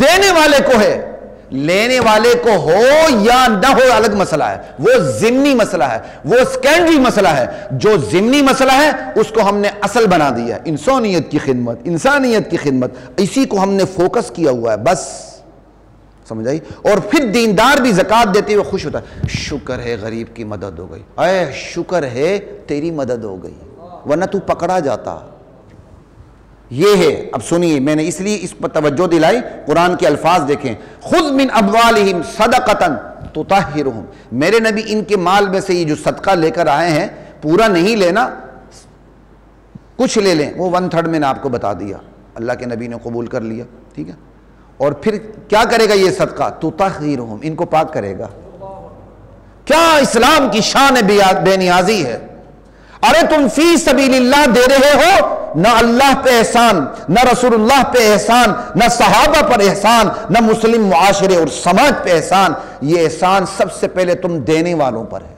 دینے والے کو ہے۔ لینے والے کو ہو یا نہ ہو الگ مسئلہ ہے، وہ ضمنی مسئلہ ہے، وہ سیکنڈری مسئلہ ہے۔ جو ضمنی مسئلہ ہے اس کو ہم نے اصل بنا دیا ہے، انسانیت کی خدمت، انسانیت کی خدمت، اسی کو ہم نے فوکس کیا ہوا ہے، بس سمجھ آئی؟ اور پھر دیندار بھی زکوٰۃ دیتے ہوئے خوش ہوتا ہے، شکر ہے غریب کی مدد ہو گئی، اے شکر ہے تیری مدد ہو گئی، ورنہ تو پکڑا جاتا۔ یہ ہے۔ اب سنیے، میں نے اس لیے اس پر توجہ دلائی، قرآن کے الفاظ دیکھیں، خذ من اموالہم صدقۃ تطہرہم، میرے نبی ان کے مال میں سے یہ جو صدقہ لے کر آئے ہیں پورا نہیں لینا، کچھ لے لیں، وہ 1/3 میں نے آپ کو بتا دیا، اللہ کے نبی نے قبول کر لیا، ٹھیک ہے۔ اور پھر کیا کرے گا یہ صدقہ؟ تطہرہم، ان کو پاک کرے گا۔ کیا اسلام کی شان بے نیازی ہے! ارے تم فی سبیل اللہ دے رہے ہو، نہ اللہ پہ احسان، نہ رسول اللہ پہ احسان، نہ صحابہ پر احسان، نہ مسلم معاشرے اور سماج پہ احسان، یہ احسان سب سے پہلے تم دینے والوں پر ہے۔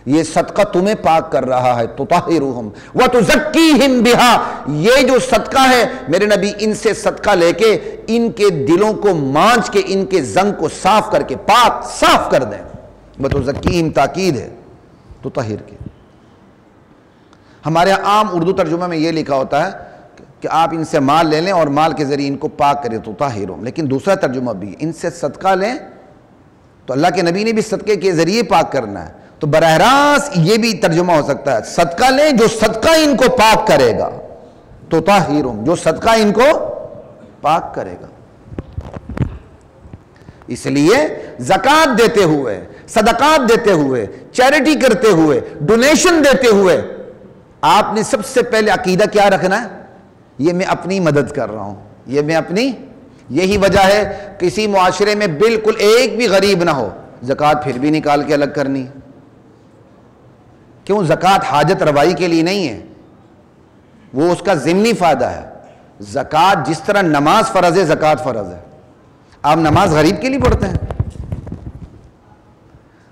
یہ صدقہ تمہیں پاک کر رہا ہے، تطہرہم وتزکیہم بہا، یہ جو صدقہ ہے میرے نبی ان سے صدقہ لے کے ان کے دلوں کو مانچ کے ان کے زنگ کو صاف کر کے پاک صاف کر دیں۔ وتزکیہم تاکید ہے تطہر کے۔ ہمارے عام اردو ترجمہ میں یہ لکھا ہوتا ہے کہ آپ ان سے مال لے لیں اور مال کے ذریعے ان کو پاک کریں، تطہرہم، لیکن دوسرا ترجمہ بھی، ان سے صدقہ لیں تو اللہ کے نبی نے بھی صدقے کے ذریعے پاک کرنا ہے، تو براہ راست یہ بھی ترجمہ ہو سکتا ہے، صدقہ لیں جو صدقہ ان کو پاک کرے گا، تطہرہم، جو صدقہ ان کو پاک کرے گا۔ اس لیے زکوٰۃ دیتے ہوئے، صدقات دیتے ہوئے، چیریٹی کرتے ہوئے، ڈونیشن دیتے ہوئے آپ نے سب سے پہلے عقیدہ کیا رکھنا ہے؟ یہ میں اپنی مدد کر رہا ہوں، یہ میں اپنی، یہی وجہ ہے کسی معاشرے میں بالکل ایک بھی غریب نہ ہو، زکوٰۃ پھر بھی نکال کے الگ کرنی۔ کیوں؟ زکوٰۃ حاجت روائی کے لیے نہیں ہے، وہ اس کا ضمنی فائدہ ہے۔ زکوٰۃ جس طرح نماز فرض ہے، زکوٰۃ فرض ہے۔ آپ نماز غریب کے لیے پڑھتے ہیں؟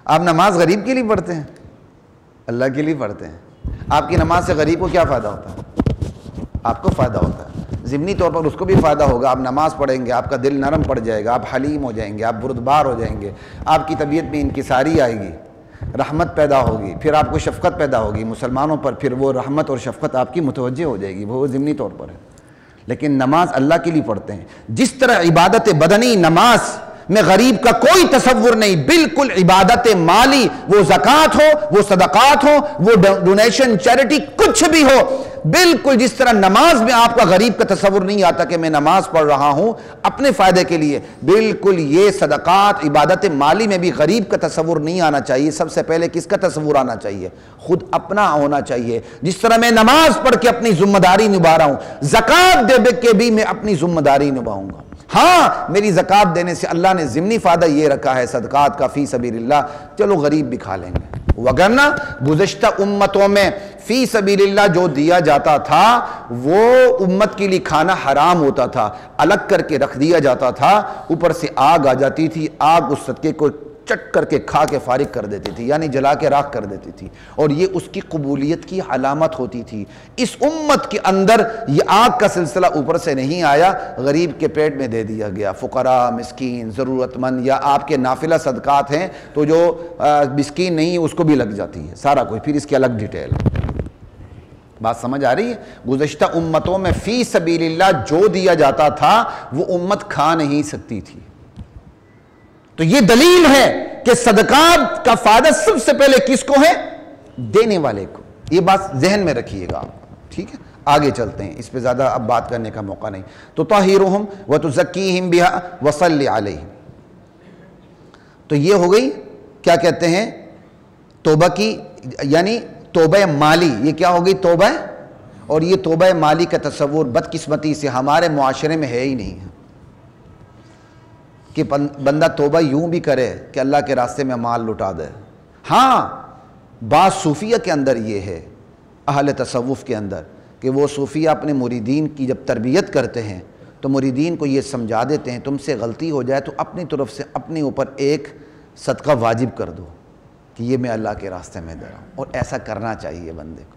آپ نماز غریب کے لیے پڑھتے ہیں؟ اللہ کے لیے پڑھتے ہیں۔ آپ کی نماز سے غریب کو کیا فائدہ ہوتا ہے؟ آپ کو فائدہ ہوتا ہے، ضمنی طور پر اس کو بھی فائدہ ہوگا۔ آپ نماز پڑھیں گے، آپ کا دل نرم پڑ جائے گا، آپ حلیم ہو جائیں گے، آپ بردبار ہو جائیں گے، آپ کی طبیعت میں انکساری آئے گی، رحمت پیدا ہوگی، پھر آپ کو شفقت پیدا ہوگی مسلمانوں پر، پھر وہ رحمت اور شفقت آپ کی متوجہ ہو جائے گی، وہ ضمنی طور پر ہے۔ لیکن نماز اللہ کے لیے پڑھتے ہیں۔ جس طرح عبادت بدنی نماز میں غریب کا کوئی تصور نہیں، بالکل عبادت مالی، وہ زکوٰۃ ہو، وہ صدقات ہو، وہ ڈونیشن، چیریٹی، کچھ بھی ہو، بالکل جس طرح نماز میں آپ کا غریب کا تصور نہیں آتا کہ میں نماز پڑھ رہا ہوں اپنے فائدے کے لیے، بالکل یہ صدقات عبادت مالی میں بھی غریب کا تصور نہیں آنا چاہیے۔ سب سے پہلے کس کا تصور آنا چاہیے؟ خود اپنا ہونا چاہیے۔ جس طرح میں نماز پڑھ کے اپنی ذمہ داری نبھا رہا ہوں، زکوٰۃ دے کے بھی میں اپنی ذمہ داری نبھاؤں گا۔ ہاں، میری زکوٰۃ دینے سے اللہ نے ضمنی فائدہ یہ رکھا ہے صدقات کا، فی سبیل اللہ، چلو غریب بھی کھا لیں گے۔ وگرنہ گزشتہ امتوں میں فی سبیل اللہ جو دیا جاتا تھا وہ امت کے لیے کھانا حرام ہوتا تھا، الگ کر کے رکھ دیا جاتا تھا، اوپر سے آگ آ جاتی تھی، آگ اس صدقے کو چٹ کر کے کھا کے فارغ کر دیتی تھی، یعنی جلا کے راکھ کر دیتی تھی، اور یہ اس کی قبولیت کی علامت ہوتی تھی۔ اس امت کے اندر یہ آگ کا سلسلہ اوپر سے نہیں آیا، غریب کے پیٹ میں دے دیا گیا، فقراء، مسکین، ضرورت مند، یا آپ کے نافلہ صدقات ہیں تو جو مسکین نہیں ہے اس کو بھی لگ جاتی ہے، سارا کوئی، پھر اس کی الگ ڈیٹیل۔ بات سمجھ آ رہی ہے؟ گزشتہ امتوں میں فی سبیل اللہ جو دیا جاتا تھا وہ امت کھا نہیں سکتی تھی. تو یہ دلیل ہے کہ صدقات کا فائدہ سب سے پہلے کس کو ہے؟ دینے والے کو. یہ بات ذہن میں رکھیے گا آپ. ٹھیک ہے، آگے چلتے ہیں، اس پہ زیادہ اب بات کرنے کا موقع نہیں. تو طاہرہم وتزکیہم بہا وصلی علیہم. تو یہ ہو گئی کیا کہتے ہیں توبہ کی، یعنی توبہ مالی. یہ کیا ہو گئی؟ توبہ. اور یہ توبہ مالی کا تصور بدقسمتی سے ہمارے معاشرے میں ہے ہی نہیں ہے کہ بندہ توبہ یوں بھی کرے کہ اللہ کے راستے میں مال لٹا دے. ہاں بعض صوفیہ کے اندر یہ ہے، اہل تصوف کے اندر، کہ وہ صوفیہ اپنے مریدین کی جب تربیت کرتے ہیں تو مریدین کو یہ سمجھا دیتے ہیں تم سے غلطی ہو جائے تو اپنی طرف سے اپنے اوپر ایک صدقہ واجب کر دو کہ یہ میں اللہ کے راستے میں دے رہا ہوں. اور ایسا کرنا چاہیے بندے کو.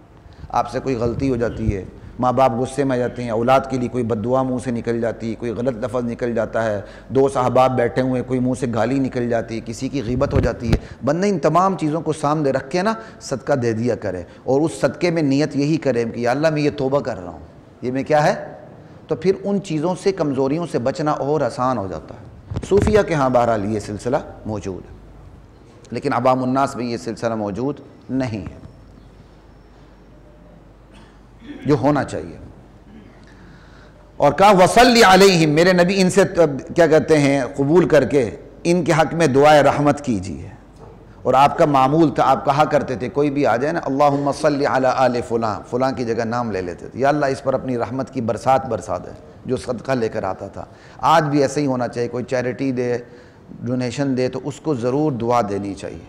آپ سے کوئی غلطی ہو جاتی ہے، ماں باپ غصے میں آ جاتے ہیں، اولاد کے لیے کوئی بد دعا منہ سے نکل جاتی ہے، کوئی غلط لفظ نکل جاتا ہے، دوست احباب بیٹھے ہوئے کوئی منہ سے گالی نکل جاتی ہے، کسی کی غیبت ہو جاتی ہے، بندہ ان تمام چیزوں کو سامنے رکھ کے نا صدقہ دے دیا کرے. اور اس صدقے میں نیت یہی کرے کہ یا اللہ میں یہ توبہ کر رہا ہوں، یہ میں کیا ہے. تو پھر ان چیزوں سے، کمزوریوں سے بچنا اور آسان ہو جاتا ہے. صوفیہ کے ہاں بہرحال یہ سلسلہ موجود ہے، لیکن عوام الناس میں یہ سلسلہ موجود نہیں ہے جو ہونا چاہیے. اور کہا وصلی علیہم، میرے نبی ان سے کیا کہتے ہیں قبول کر کے ان کے حق میں دعائے رحمت کیجیے. اور آپ کا معمول تھا، آپ کہا کرتے تھے کوئی بھی آ جائے نا اللہم صلی علی آل فلاں، فلاں کی جگہ نام لے لیتے تھے، یا اللہ اس پر اپنی رحمت کی برسات برسا دے، جو صدقہ لے کر آتا تھا. آج بھی ایسے ہی ہونا چاہیے، کوئی چیریٹی دے، ڈونیشن دے تو اس کو ضرور دعا دینی چاہیے.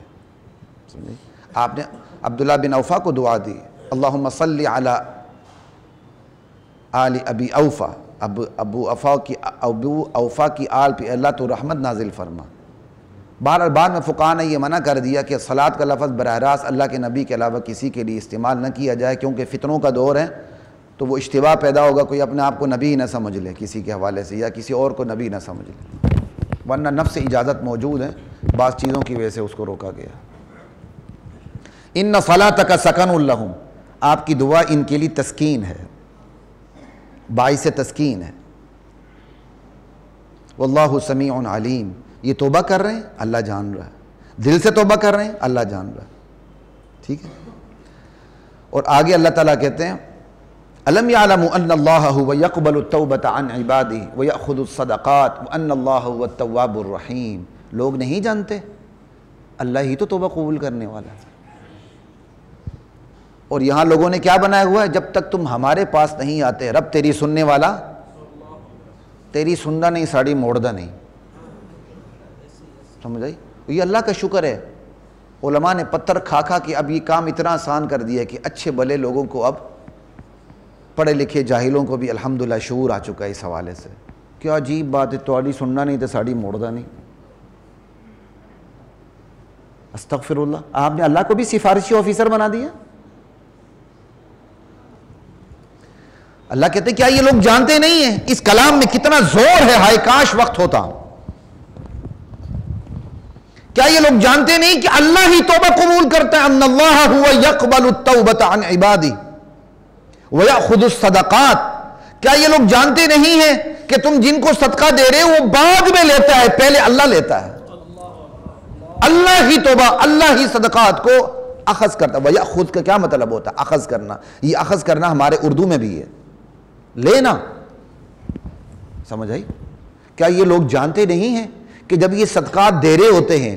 سمجھے؟ آپ نے عبداللہ بن اوفا کو دعا دی اللہم صلی علی آل ابی اوفا، ابو اوفا کی آل پہ اللہ تو رحمت نازل فرما. بہرحال بعد میں فقہاء نے یہ منع کر دیا کہ صلاۃ کا لفظ براہ راست اللہ کے نبی کے علاوہ کسی کے لیے استعمال نہ کیا جائے، کیونکہ فتنوں کا دور ہے تو وہ اشتباہ پیدا ہوگا، کوئی اپنے آپ کو نبی نہ سمجھ لے کسی کے حوالے سے، یا کسی اور کو نبی نہ سمجھ لے. ورنہ نفس اجازت موجود ہے، بعض چیزوں کی وجہ سے اس کو روکا گیا. ان صلاتک سکن لہم، آپ کی دعا ان کے لیے تسکین ہے، باعث تسکین ہے. واللہ سمیع علیم، یہ توبہ کر رہے ہیں اللہ جان رہا ہے، دل سے توبہ کر رہے ہیں اللہ جان رہا ہے. ٹھیک ہے. اور آگے اللہ تعالیٰ کہتے ہیں الم یعلموا ان اللہ هو یقبل التوبۃ عن عبادہ ویأخذ الصدقات وان اللہ هو التواب الرحیم. لوگ نہیں جانتے اللہ ہی تو توبہ قبول کرنے والا ہے. اور یہاں لوگوں نے کیا بنایا ہوا ہے، جب تک تم ہمارے پاس نہیں آتے رب تیری سننے والا، تیری سننا نہیں ساڑی موڑدا نہیں. سمجھ آئی؟ یہ اللہ کا شکر ہے، علماء نے پتھر کھا کھا کے اب یہ کام اتنا آسان کر دیا کہ اچھے بھلے لوگوں کو، اب پڑھے لکھے جاہلوں کو بھی الحمدللہ شعور آ چکا ہے اس حوالے سے. کیا عجیب بات ہے، تواڈی سننا نہیں تو ساڑی موڑدا نہیں. استغفر اللہ، آپ نے اللہ کو بھی سفارشی آفیسر بنا دیا. اللہ کہتے ہیں کیا یہ لوگ جانتے نہیں ہیں اس کلام میں کتنا زور ہے، ہائے کاش وقت ہوتا. کیا یہ لوگ جانتے نہیں کہ اللہ ہی توبہ قبول کرتا ہے، ان اللہ هو یقبل التوبۃ عن عبادہ ویأخذ الصدقات. کیا یہ لوگ جانتے نہیں ہیں کہ تم جن کو صدقہ دے رہے ہو وہ بعد میں لیتا ہے، پہلے اللہ لیتا ہے. اللہ ہی توبہ، اللہ ہی صدقات کو اخذ کرتا ہے. ویأخذ کا کیا مطلب ہوتا ہے؟ اخذ کرنا. یہ اخذ کرنا ہمارے اردو میں بھی ہے، لینا. سمجھ آئی؟ کیا یہ لوگ جانتے نہیں ہیں کہ جب یہ صدقات دے رہے ہوتے ہیں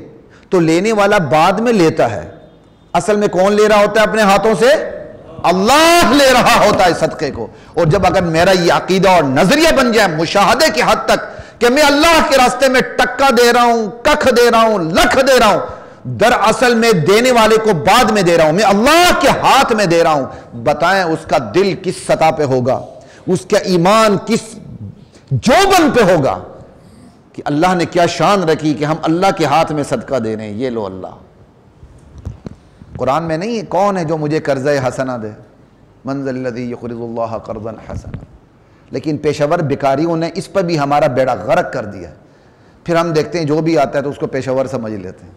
تو لینے والا بعد میں لیتا ہے، اصل میں کون لے رہا ہوتا ہے اپنے ہاتھوں سے؟ اللہ لے رہا ہوتا ہے صدقے کو. اور جب اگر میرا یہ عقیدہ اور نظریہ بن جائے مشاہدے کی حد تک کہ میں اللہ کے راستے میں ٹکا دے رہا ہوں، ککھ دے رہا ہوں، لکھ دے رہا ہوں، دراصل میں دینے والے کو بعد میں دے رہا ہوں، میں اللہ کے ہاتھ میں دے رہا ہوں، بتائیں اس کا دل کس سطح پہ ہوگا، اس کا ایمان کس جوبن پہ ہوگا کہ اللہ نے کیا شان رکھی کہ ہم اللہ کے ہاتھ میں صدقہ دے رہے ہیں. یہ لو اللہ. قرآن میں نہیں ہے کون ہے جو مجھے قرضہ حسنہ دے، من ذا الذی یقرض اللہ قرضا حسنا. لیکن پیشور بیکاریوں نے اس پر بھی ہمارا بیڑا غرق کر دیا. پھر ہم دیکھتے ہیں جو بھی آتا ہے تو اس کو پیشور سمجھ لیتے ہیں.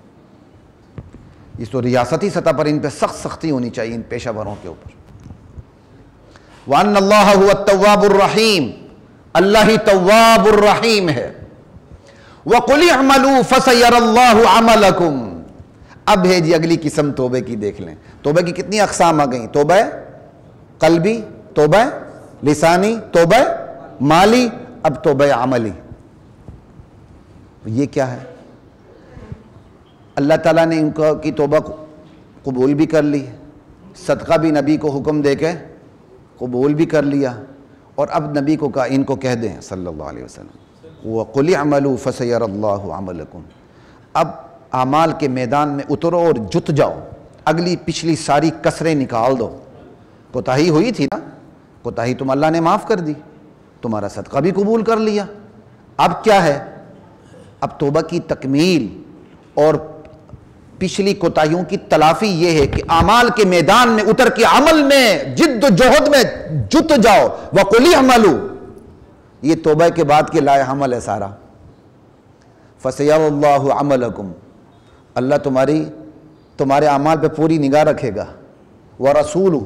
اس تو ریاستی سطح پر ان پہ سخت سختی ہونی چاہیے ان پیشوروں کے اوپر. وَأَنَّ اللَّهَ هُوَ التَّوَّابُ الرَّحِيمُ، اللہ ہی تواب الرحیم ہے۔ وَقُلِ اعْمَلُوا فَسَيَرَى اللَّهُ عَمَلَكُمْ۔ اب ہے جی اگلی قسم توبے کی، دیکھ لیں توبہ کی کتنی اقسام آ گئیں، توبہ قلبی، توبہ لسانی، توبہ مالی، اب توبہ عملی۔ یہ کیا ہے؟ اللہ تعالیٰ نے ان کی توبہ قبول بھی کر لی، صدقہ بھی نبی کو حکم دے کے قبول بھی کر لیا، اور اب نبی کو کہا ان کو کہہ دیں صلی اللہ علیہ وسلم وَقُلِ اعْمَلُوا فَسَيَرَى اللَّهُ عَمَلَكُمْ۔ اب اعمال کے میدان میں اترو اور جت جاؤ، اگلی پچھلی ساری کسریں نکال دو۔ کوتاہی ہوئی تھی نا، کوتاہی تم اللہ نے معاف کر دی، تمہارا صدقہ بھی قبول کر لیا، اب کیا ہے؟ اب توبہ کی تکمیل اور پچھلی کوتاہیوں کی تلافی یہ ہے کہ اعمال کے میدان میں اتر کے عمل میں جد و جہد میں جت جاؤ۔ وَقُلِ اعْمَلُوا، یہ توبہ کے بعد کے لائے عمل ہے سارا۔ فَسَيَرَى اللَّهُ عَمَلَكُمْ، اللہ تمہارے اعمال پہ پوری نگاہ رکھے گا۔ وَرَسُولُهُ،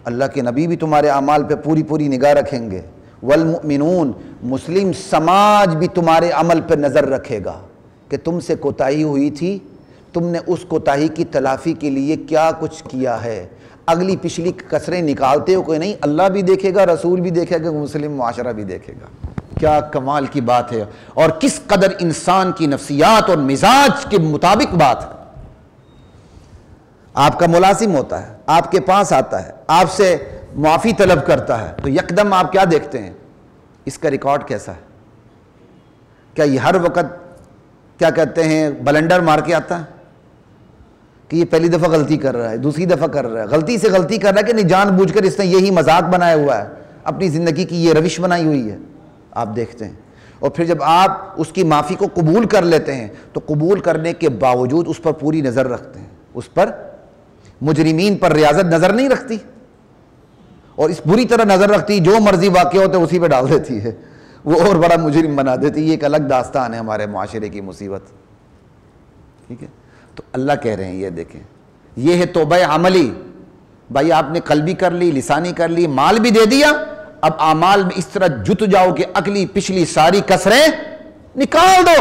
اللہ کے نبی بھی تمہارے اعمال پہ پوری نگاہ رکھیں گے۔ وَالْمُؤْمِنُونَ، مسلم سماج بھی تمہارے عمل پہ نظر رکھے گا کہ تم سے کوتاہی ہوئی تھی، تم نے اس کوتاہی کی تلافی کے لیے کیا کچھ کیا ہے۔ اگلی پچھلی کسریں نکالتے ہو کوئی نہیں، اللہ بھی دیکھے گا، رسول بھی دیکھے گا، مسلم معاشرہ بھی دیکھے گا۔ کیا کمال کی بات ہے، اور کس قدر انسان کی نفسیات اور مزاج کے مطابق بات ہے۔ آپ کا ملازم ہوتا ہے، آپ کے پاس آتا ہے، آپ سے معافی طلب کرتا ہے، تو یکدم آپ کیا دیکھتے ہیں؟ اس کا ریکارڈ کیسا ہے؟ کیا یہ ہر وقت کیا کہتے ہیں بلنڈر مار کے آتا ہے کہ یہ پہلی دفعہ غلطی کر رہا ہے، دوسری دفعہ کر رہا ہے، غلطی سے غلطی کر رہا ہے کہ نہیں جان بوجھ کر اس نے یہی مذاق بنایا ہوا ہے، اپنی زندگی کی یہ روش بنائی ہوئی ہے؟ آپ دیکھتے ہیں، اور پھر جب آپ اس کی معافی کو قبول کر لیتے ہیں تو قبول کرنے کے باوجود اس پر پوری نظر رکھتے ہیں، اس پر مجرمین پر ریاضت نظر نہیں رکھتی، اور اس بری طرح نظر رکھتی جو مرضی واقع ہوتے اسی پہ ڈال دیتی ہے، وہ اور بڑا مجرم بنا دیتی۔ یہ ایک الگ داستان ہے ہمارے معاشرے کی مصیبت، ٹھیک ہے؟ تو اللہ کہہ رہے ہیں یہ دیکھیں، یہ ہے توبہ عملی۔ بھائی آپ نے قلبی کر لی، لسانی کر لی، مال بھی دے دیا، اب اعمال میں اس طرح جت جاؤ کہ اگلی پچھلی ساری کسریں نکال دو۔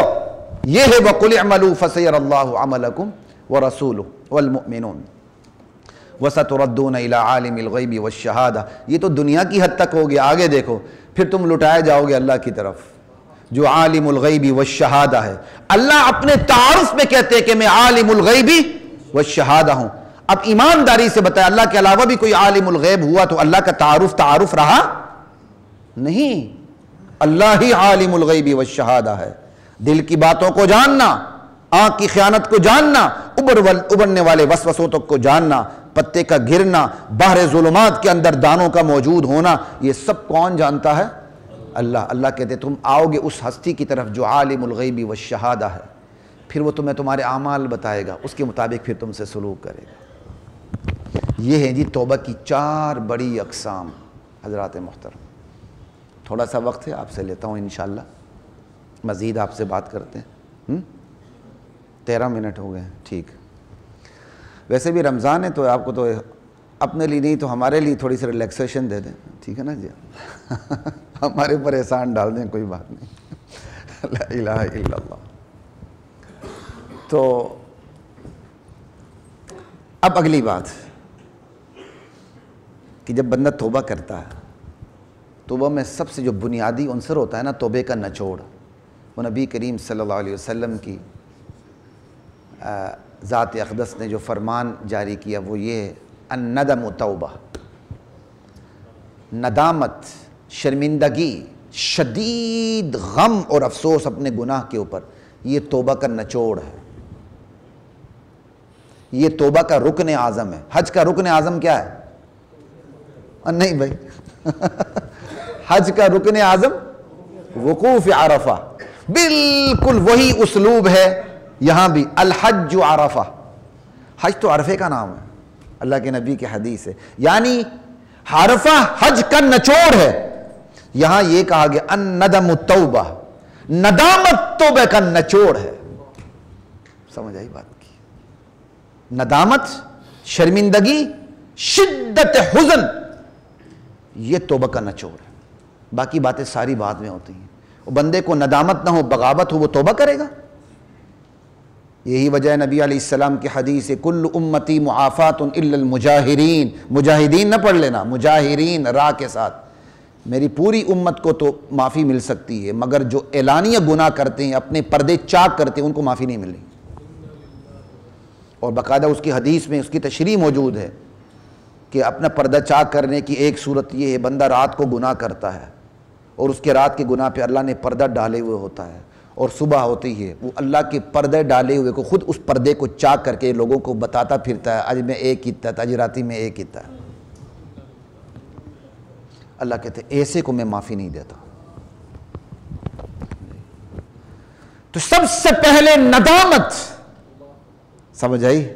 یہ ہے وَقُلِ اعْمَلُوا فَسَيَرَى اللَّهُ عَمَلَكُمْ وَرَسُولُهُ وَالْمُؤْمِنُونَ وَسَتُرَدُّونَ إِلَىٰ عَالِمِ الْغَيْبِ وَالشَّهَادَةِ۔ یہ تو دنیا کی حد تک ہو گیا، آگے دیکھو پھر تم لٹائے جاؤ گے اللہ کی طرف جو عالم الغیب والشہادہ ہے۔ اللہ اپنے تعارف میں کہتے ہیں کہ میں عالم الغیب والشہادہ ہوں۔ اب ایمانداری سے بتایا اللہ کے علاوہ بھی کوئی عالم الغیب ہوا تو اللہ کا تعارف رہا نہیں، اللہ ہی عالم الغیب والشہادہ ہے۔ دل کی باتوں کو جاننا، آنکھ کی خیانت کو جاننا، ابھرنے والے وسوسوں تک کو جاننا، پتے کا گرنا، بحر ظلمات کے اندر دانوں کا موجود ہونا، یہ سب کون جانتا ہے؟ اللہ۔ اللہ کہتے تم آؤ گے اس ہستی کی طرف جو عالم الغیب والشہادہ ہے، پھر وہ تمہیں تمہارے اعمال بتائے گا، اس کے مطابق پھر تم سے سلوک کرے گا۔ یہ ہیں جی توبہ کی 4 بڑی اقسام۔ حضرات محترم، تھوڑا سا وقت ہے آپ سے لیتا ہوں، انشاءاللہ مزید آپ سے بات کرتے ہیں۔ 13 منٹ ہو گئے، ٹھیک۔ ویسے بھی رمضان ہے تو آپ کو تو اپنے لیے نہیں تو ہمارے لیے تھوڑی سی ریلیکسیشن دے دیں، ٹھیک ہے نا جی؟ ہمارے پر احسان ڈال دیں، کوئی بات نہیں۔ لا الہ الا اللہ۔ تو اب اگلی بات کہ جب بندہ توبہ کرتا ہے، توبہ میں سب سے جو بنیادی عنصر ہوتا ہے نا توبے کا نچوڑ، وہ نبی کریم صلی اللہ علیہ وسلم کی ذات اقدس نے جو فرمان جاری کیا وہ یہ ہے، الندم توبہ، ندامت، شرمندگی، شدید غم اور افسوس اپنے گناہ کے اوپر، یہ توبہ کا نچوڑ ہے، یہ توبہ کا رکن اعظم ہے۔ حج کا رکن اعظم کیا ہے؟ نہیں بھائی، حج کا رکن اعظم وقوف عرفہ، بالکل وہی اسلوب ہے یہاں بھی، الحج عرفہ، حج تو عرفے کا نام ہے، اللہ کے نبی کی حدیث ہے، یعنی عرفہ حج کا نچوڑ ہے۔ یہاں یہ کہا گیا الندم التوبہ، ندامت توبہ کا نچوڑ ہے۔ سمجھ آئی بات کی؟ ندامت، شرمندگی، شدت حزن، یہ توبہ کا نچوڑ ہے. باقی باتیں ساری بعد میں ہوتی ہیں. وہ بندے کو ندامت نہ ہو، بغاوت ہو، وہ توبہ کرے گا. یہی وجہ ہے نبی علیہ السلام کی حدیث ہے کل امتی معافات الا المجاہرین. مجاہدین نہ پڑھ لینا، مجاہرین راہ کے ساتھ. میری پوری امت کو تو معافی مل سکتی ہے، مگر جو اعلانیہ گناہ کرتے ہیں، اپنے پردے چاک کرتے ہیں، ان کو معافی نہیں ملے. اور باقاعدہ اس کی حدیث میں اس کی تشریح موجود ہے کہ اپنا پردہ چاک کرنے کی ایک صورت یہ ہے، بندہ رات کو گناہ کرتا ہے اور اس کے رات کے گناہ پہ اللہ نے پردہ ڈالے ہوئے ہوتا ہے، اور صبح ہوتی ہے وہ اللہ کے پردے ڈالے ہوئے کو خود اس پردے کو چاک کر کے لوگوں کو بتاتا پھرتا ہے، آج میں ایک کیتا تھا، آج راتی میں ایک کیتا ہے. اللہ کہتے ہیں ایسے کو میں معافی نہیں دیتا. تو سب سے پہلے ندامت، سمجھ آئی؟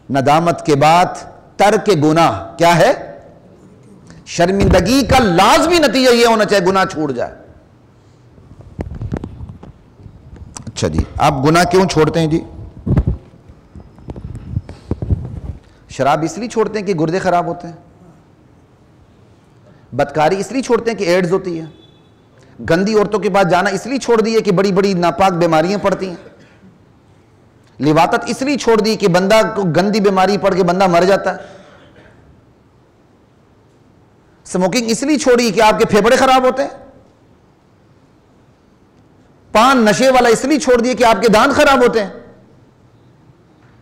ندامت کے بعد ترک گناہ کیا ہے؟ شرمندگی کا لازمی نتیجہ یہ ہونا چاہیے گناہ چھوٹ جائے. اچھا جی، آپ گناہ کیوں چھوڑتے ہیں جی؟ شراب اس لیے چھوڑتے ہیں کہ گردے خراب ہوتے ہیں. بدکاری اس لیے چھوڑتے ہیں کہ ایڈز ہوتی ہے. گندی عورتوں کے پاس جانا اس لیے چھوڑ دیے کہ بڑی بڑی ناپاک بیماریاں پڑتی ہیں. لواطت اس لیے چھوڑ دی کہ بندہ کو گندی بیماری پڑ کے بندہ مر جاتا ہے. سموکنگ اس لیے چھوڑی کہ آپ کے پھیپھڑے خراب ہوتے ہیں. پان نشے والا اس لیے چھوڑ دیے کہ آپ کے دانت خراب ہوتے ہیں.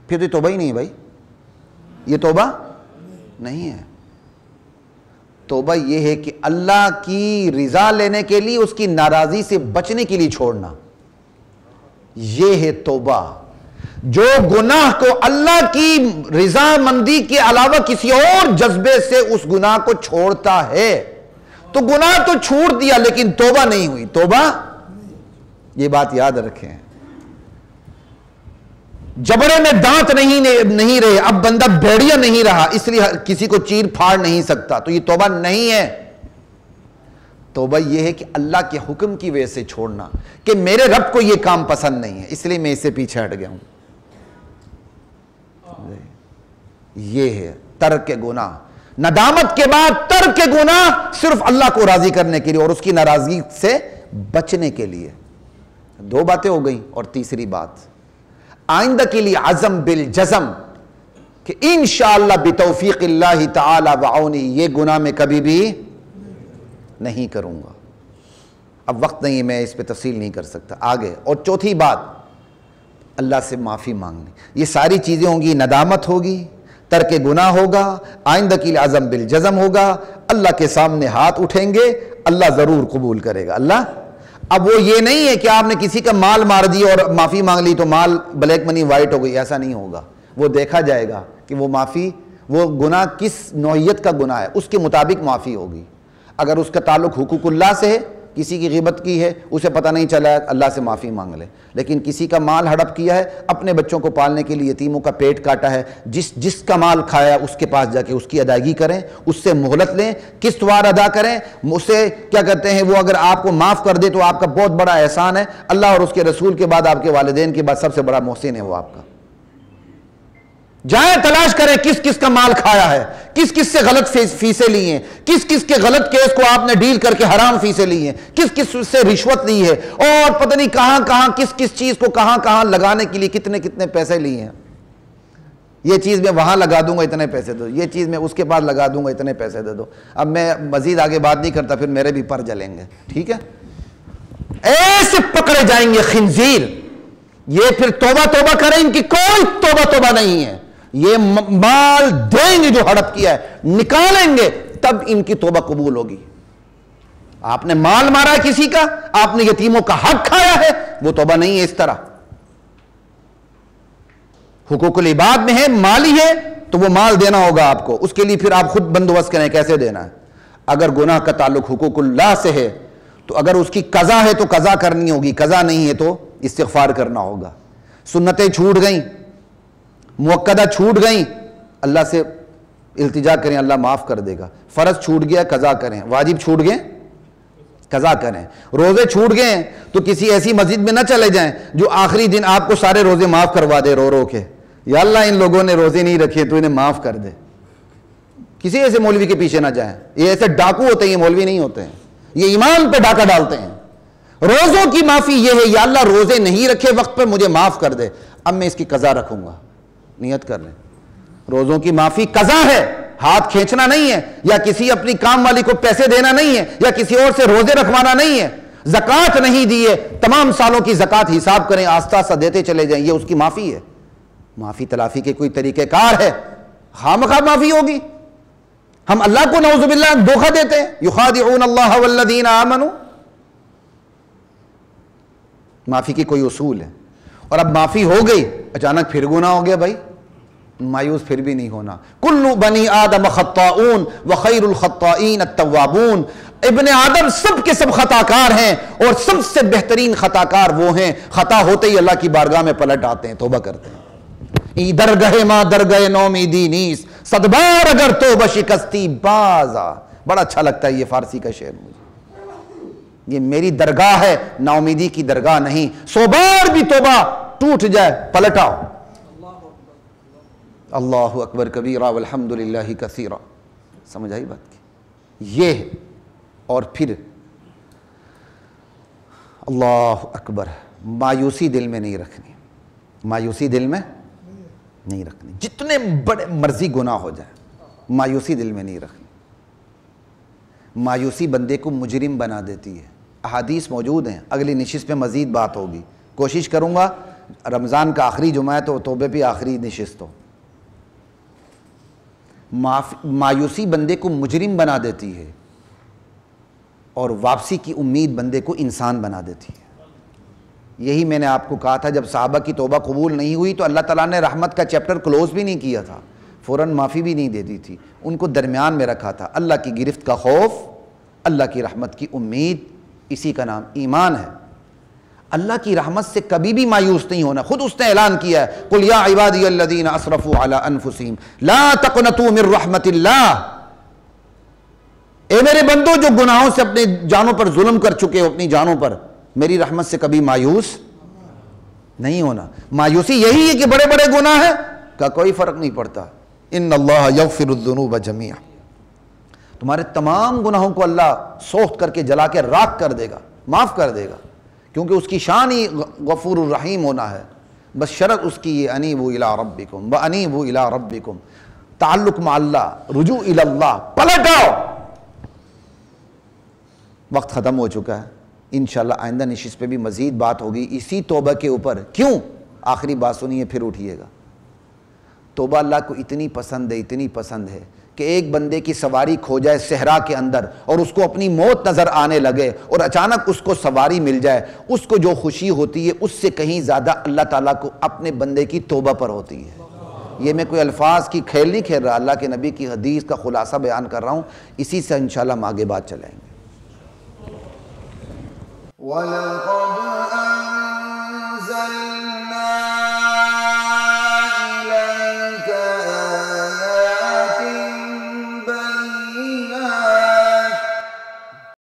پھر تو یہ توبہ ہی نہیں ہے بھائی، یہ توبہ نہیں ہے. توبہ یہ ہے کہ اللہ کی رضا لینے کے لیے اس کی ناراضی سے بچنے کے لیے چھوڑنا، یہ ہے توبہ. جو گناہ کو اللہ کی رضا مندی کے علاوہ کسی اور جذبے سے اس گناہ کو چھوڑتا ہے تو گناہ تو چھوڑ دیا لیکن توبہ نہیں ہوئی. توبہ، یہ بات یاد رکھیں. جبڑے میں دانت نہیں رہے، اب بندہ بھیڑیا نہیں رہا اس لیے کسی کو چیر پھاڑ نہیں سکتا، تو یہ توبہ نہیں ہے. توبہ یہ ہے کہ اللہ کے حکم کی وجہ سے چھوڑنا، کہ میرے رب کو یہ کام پسند نہیں ہے اس لیے میں اس سے پیچھے ہٹ گیا ہوں. یہ ہے ترک گناہ. ندامت کے بعد ترک گناہ صرف اللہ کو راضی کرنے کے لیے اور اس کی ناراضگی سے بچنے کے لیے. دو باتیں ہو گئیں. اور تیسری بات آئندہ کے لیے عزم بالجزم کہ انشاءاللہ بتوفیق اللہ تعالی وعونی یہ گناہ میں کبھی بھی نہیں کروں گا. اب وقت نہیں، میں اس پہ تفصیل نہیں کر سکتا آگے. اور چوتھی بات اللہ سے معافی مانگنی. یہ ساری چیزیں ہوں گی، ندامت ہوگی، ترک گناہ ہوگا، آئندہ کے لیے عزم بالجزم ہوگا، اللہ کے سامنے ہاتھ اٹھیں گے، اللہ ضرور قبول کرے گا. اللہ اب وہ یہ نہیں ہے کہ آپ نے کسی کا مال مار دیا اور معافی مانگ لی تو مال بلیک منی وائٹ ہو گئی، ایسا نہیں ہوگا. وہ دیکھا جائے گا کہ وہ معافی، وہ گناہ کس نوعیت کا گناہ ہے، اس کے مطابق معافی ہوگی. اگر اس کا تعلق حقوق اللہ سے ہے، کسی کی غیبت کی ہے، اسے پتہ نہیں چلا ہے، اللہ سے معافی مانگ لے. لیکن کسی کا مال ہڑپ کیا ہے، اپنے بچوں کو پالنے کے لیے یتیموں کا پیٹ کاٹا ہے، جس کا مال کھایا اس کے پاس جا کے اس کی ادائیگی کریں، اس سے مہلت لیں، قسط وار ادا کریں. اسے کیا کہتے ہیں، وہ اگر آپ کو معاف کر دے تو آپ کا بہت بڑا احسان ہے. اللہ اور اس کے رسول کے بعد، آپ کے والدین کے بعد سب سے بڑا محسن ہے وہ آپ کا. جائیں تلاش کریں کس کس کا مال کھایا ہے، کس کس سے غلط فیسیں لی ہیں، کس کس کے غلط کیس کو آپ نے ڈیل کر کے حرام فیسیں لی ہیں، کس کس سے رشوت لی ہے، اور پتہ نہیں کہاں کہاں کس کس چیز کو کہاں کہاں لگانے کے لیے کتنے کتنے پیسے لیے ہیں. یہ چیز میں وہاں لگا دوں گا اتنے پیسے دو، یہ چیز میں اس کے بعد لگا دوں گا اتنے پیسے دے دو. اب میں مزید آگے بات نہیں کرتا، پھر میرے بھی پر جلیں گے. ٹھیک ہے، ایسے پکڑے جائیں گے خنزیر. یہ پھر توبہ توبہ کریں، ان کی کوئی توبہ نہیں ہے. یہ مال دیں گے جو ہڑپ کیا ہے، نکالیں گے تب ان کی توبہ قبول ہوگی. آپ نے مال مارا ہے کسی کا، آپ نے یتیموں کا حق کھایا ہے، وہ توبہ نہیں ہے. اس طرح حقوق العباد میں ہے، مالی ہے تو وہ مال دینا ہوگا آپ کو. اس کے لیے پھر آپ خود بندوبست کریں کیسے دینا ہے. اگر گناہ کا تعلق حقوق اللہ سے ہے تو اگر اس کی قضا ہے تو قضا کرنی ہوگی، قضا نہیں ہے تو استغفار کرنا ہوگا. سنتیں چھوٹ گئیں، موقدہ چھوٹ گئیں، اللہ سے التجا کریں، اللہ معاف کر دے گا. فرض چھوٹ گیا قضا کریں، واجب چھوٹ گئے قضا کریں. روزے چھوٹ گئے ہیں تو کسی ایسی مسجد میں نہ چلے جائیں جو آخری دن آپ کو سارے روزے معاف کروا دے رو رو کے. یا اللہ ان لوگوں نے روزے نہیں رکھے تو انہیں معاف کر دے. کسی ایسے مولوی کے پیچھے نہ جائیں، یہ ایسے ڈاکو ہوتے ہیں، یہ مولوی نہیں ہوتے ہیں، یہ ایمان پہ ڈاکہ ڈالتے ہیں۔ روزوں کی معافی یہ ہے، یا اللہ روزے نہیں رکھے وقت پر مجھے معاف کر دے، اب میں اس کی قضا رکھوں گا، نیت کر لیں۔ روزوں کی معافی قضا ہے، ہاتھ کھینچنا نہیں ہے، یا کسی اپنی کام والی کو پیسے دینا نہیں ہے، یا کسی اور سے روزے رکھوانا نہیں ہے، زکوٰۃ نہیں دی ہے، تمام سالوں کی زکوٰۃ حساب کریں، آہستہ آہستہ دیتے چلے جائیں، یہ اس کی معافی ہے۔ معافی تلافی کے کوئی طریقہ کار ہے؟ خامخواہ معافی ہوگی؟ ہم اللہ کو نعوذ باللہ دھوکہ دیتے ہیں، یخادعون اللہ والذین آمنوا۔ معافی کی کوئی اصول ہے، اور اب معافی ہو گئی، اچانک پھر گناہ ہو گیا، بھائی مایوس پھر بھی نہیں ہونا۔ کل بنی آدم خطاؤن وخیر الخطائین التوابون، ابن آدم سب کے سب خطا کار ہیں، اور سب سے بہترین خطا کار وہ ہیں خطا ہوتے ہی اللہ کی بارگاہ میں پلٹ آتے ہیں، توبہ کرتے ہیں۔ ای درگہ ما درگہ نومیدی نیس، صدبار اگر توبہ شکستی بازا۔ بڑا اچھا لگتا ہے یہ فارسی کا شعر مجھے، یہ میری درگاہ ہے، نا امیدی کی درگاہ نہیں، سو بار بھی توبہ ٹوٹ جائے پلٹ آؤ۔ اللہ اکبر کبیرہ والحمدللہ کثیرہ۔ سمجھ آئی بات کی؟ یہ ہے۔ اور پھر اللہ اکبر، مایوسی دل میں نہیں رکھنی، مایوسی دل میں نہیں رکھنی، جتنے بڑے مرضی گناہ ہو جائے مایوسی دل میں نہیں رکھنی۔ مایوسی بندے کو مجرم بنا دیتی ہے، احادیث موجود ہیں، اگلی نشست پہ مزید بات ہوگی، کوشش کروں گا رمضان کا آخری جمعہ ہے تو توبے پہ آخری نشست ہو۔ مایوسی بندے کو مجرم بنا دیتی ہے، اور واپسی کی امید بندے کو انسان بنا دیتی ہے۔ یہی میں نے آپ کو کہا تھا، جب صحابہ کی توبہ قبول نہیں ہوئی تو اللہ تعالیٰ نے رحمت کا چیپٹر کلوز بھی نہیں کیا تھا، فوراً معافی بھی نہیں دے دی تھی، ان کو درمیان میں رکھا تھا۔ اللہ کی گرفت کا خوف، اللہ کی رحمت کی امید، اسی کا نام ایمان ہے۔ اللہ کی رحمت سے کبھی بھی مایوس نہیں ہونا، خود اس نے اعلان کیا ہے، قل یا عبادی الذین اسرفوا علی انفسہم لا تقنطوا من رحمت اللہ۔ اے میرے بندو جو گناہوں سے اپنے جانوں پر ظلم کر چکے ہو، اپنی جانوں پر، میری رحمت سے کبھی مایوس نہیں ہونا۔ مایوسی یہی ہے کہ بڑے بڑے گناہ ہیں کا کوئی فرق نہیں پڑتا، ان اللہ یغفر الذنوب جميعا، تمہارے تمام گناہوں کو اللہ سوخت کر کے جلا کے راکھ کر دے گا، معاف کر دے گا، کیونکہ اس کی شان ہی غفور الرحیم ہونا ہے۔ بس شرط اس کی یہ انیبوا الی ربکم وانیبوا الی ربکم، تعلق مع اللہ، رجوع الی اللہ، پلٹ آؤ۔ وقت ختم ہو چکا ہے، انشاءاللہ آئندہ نشست پہ بھی مزید بات ہوگی اسی توبہ کے اوپر۔ کیوں؟ آخری بات سنیے پھر اٹھیے گا۔ توبہ اللہ کو اتنی پسند ہے، اتنی پسند ہے کہ ایک بندے کی سواری کھو جائے صحرا کے اندر اور اس کو اپنی موت نظر آنے لگے اور اچانک اس کو سواری مل جائے، اس کو جو خوشی ہوتی ہے اس سے کہیں زیادہ اللہ تعالیٰ کو اپنے بندے کی توبہ پر ہوتی ہے۔ یہ میں کوئی الفاظ کی کھیل نہیں کھیل رہا، اللہ کے نبی کی حدیث کا خلاصہ بیان کر رہا ہوں، اسی سے انشاءاللہ ہم آگے بات چلائیں گے۔ وَلَقَدْ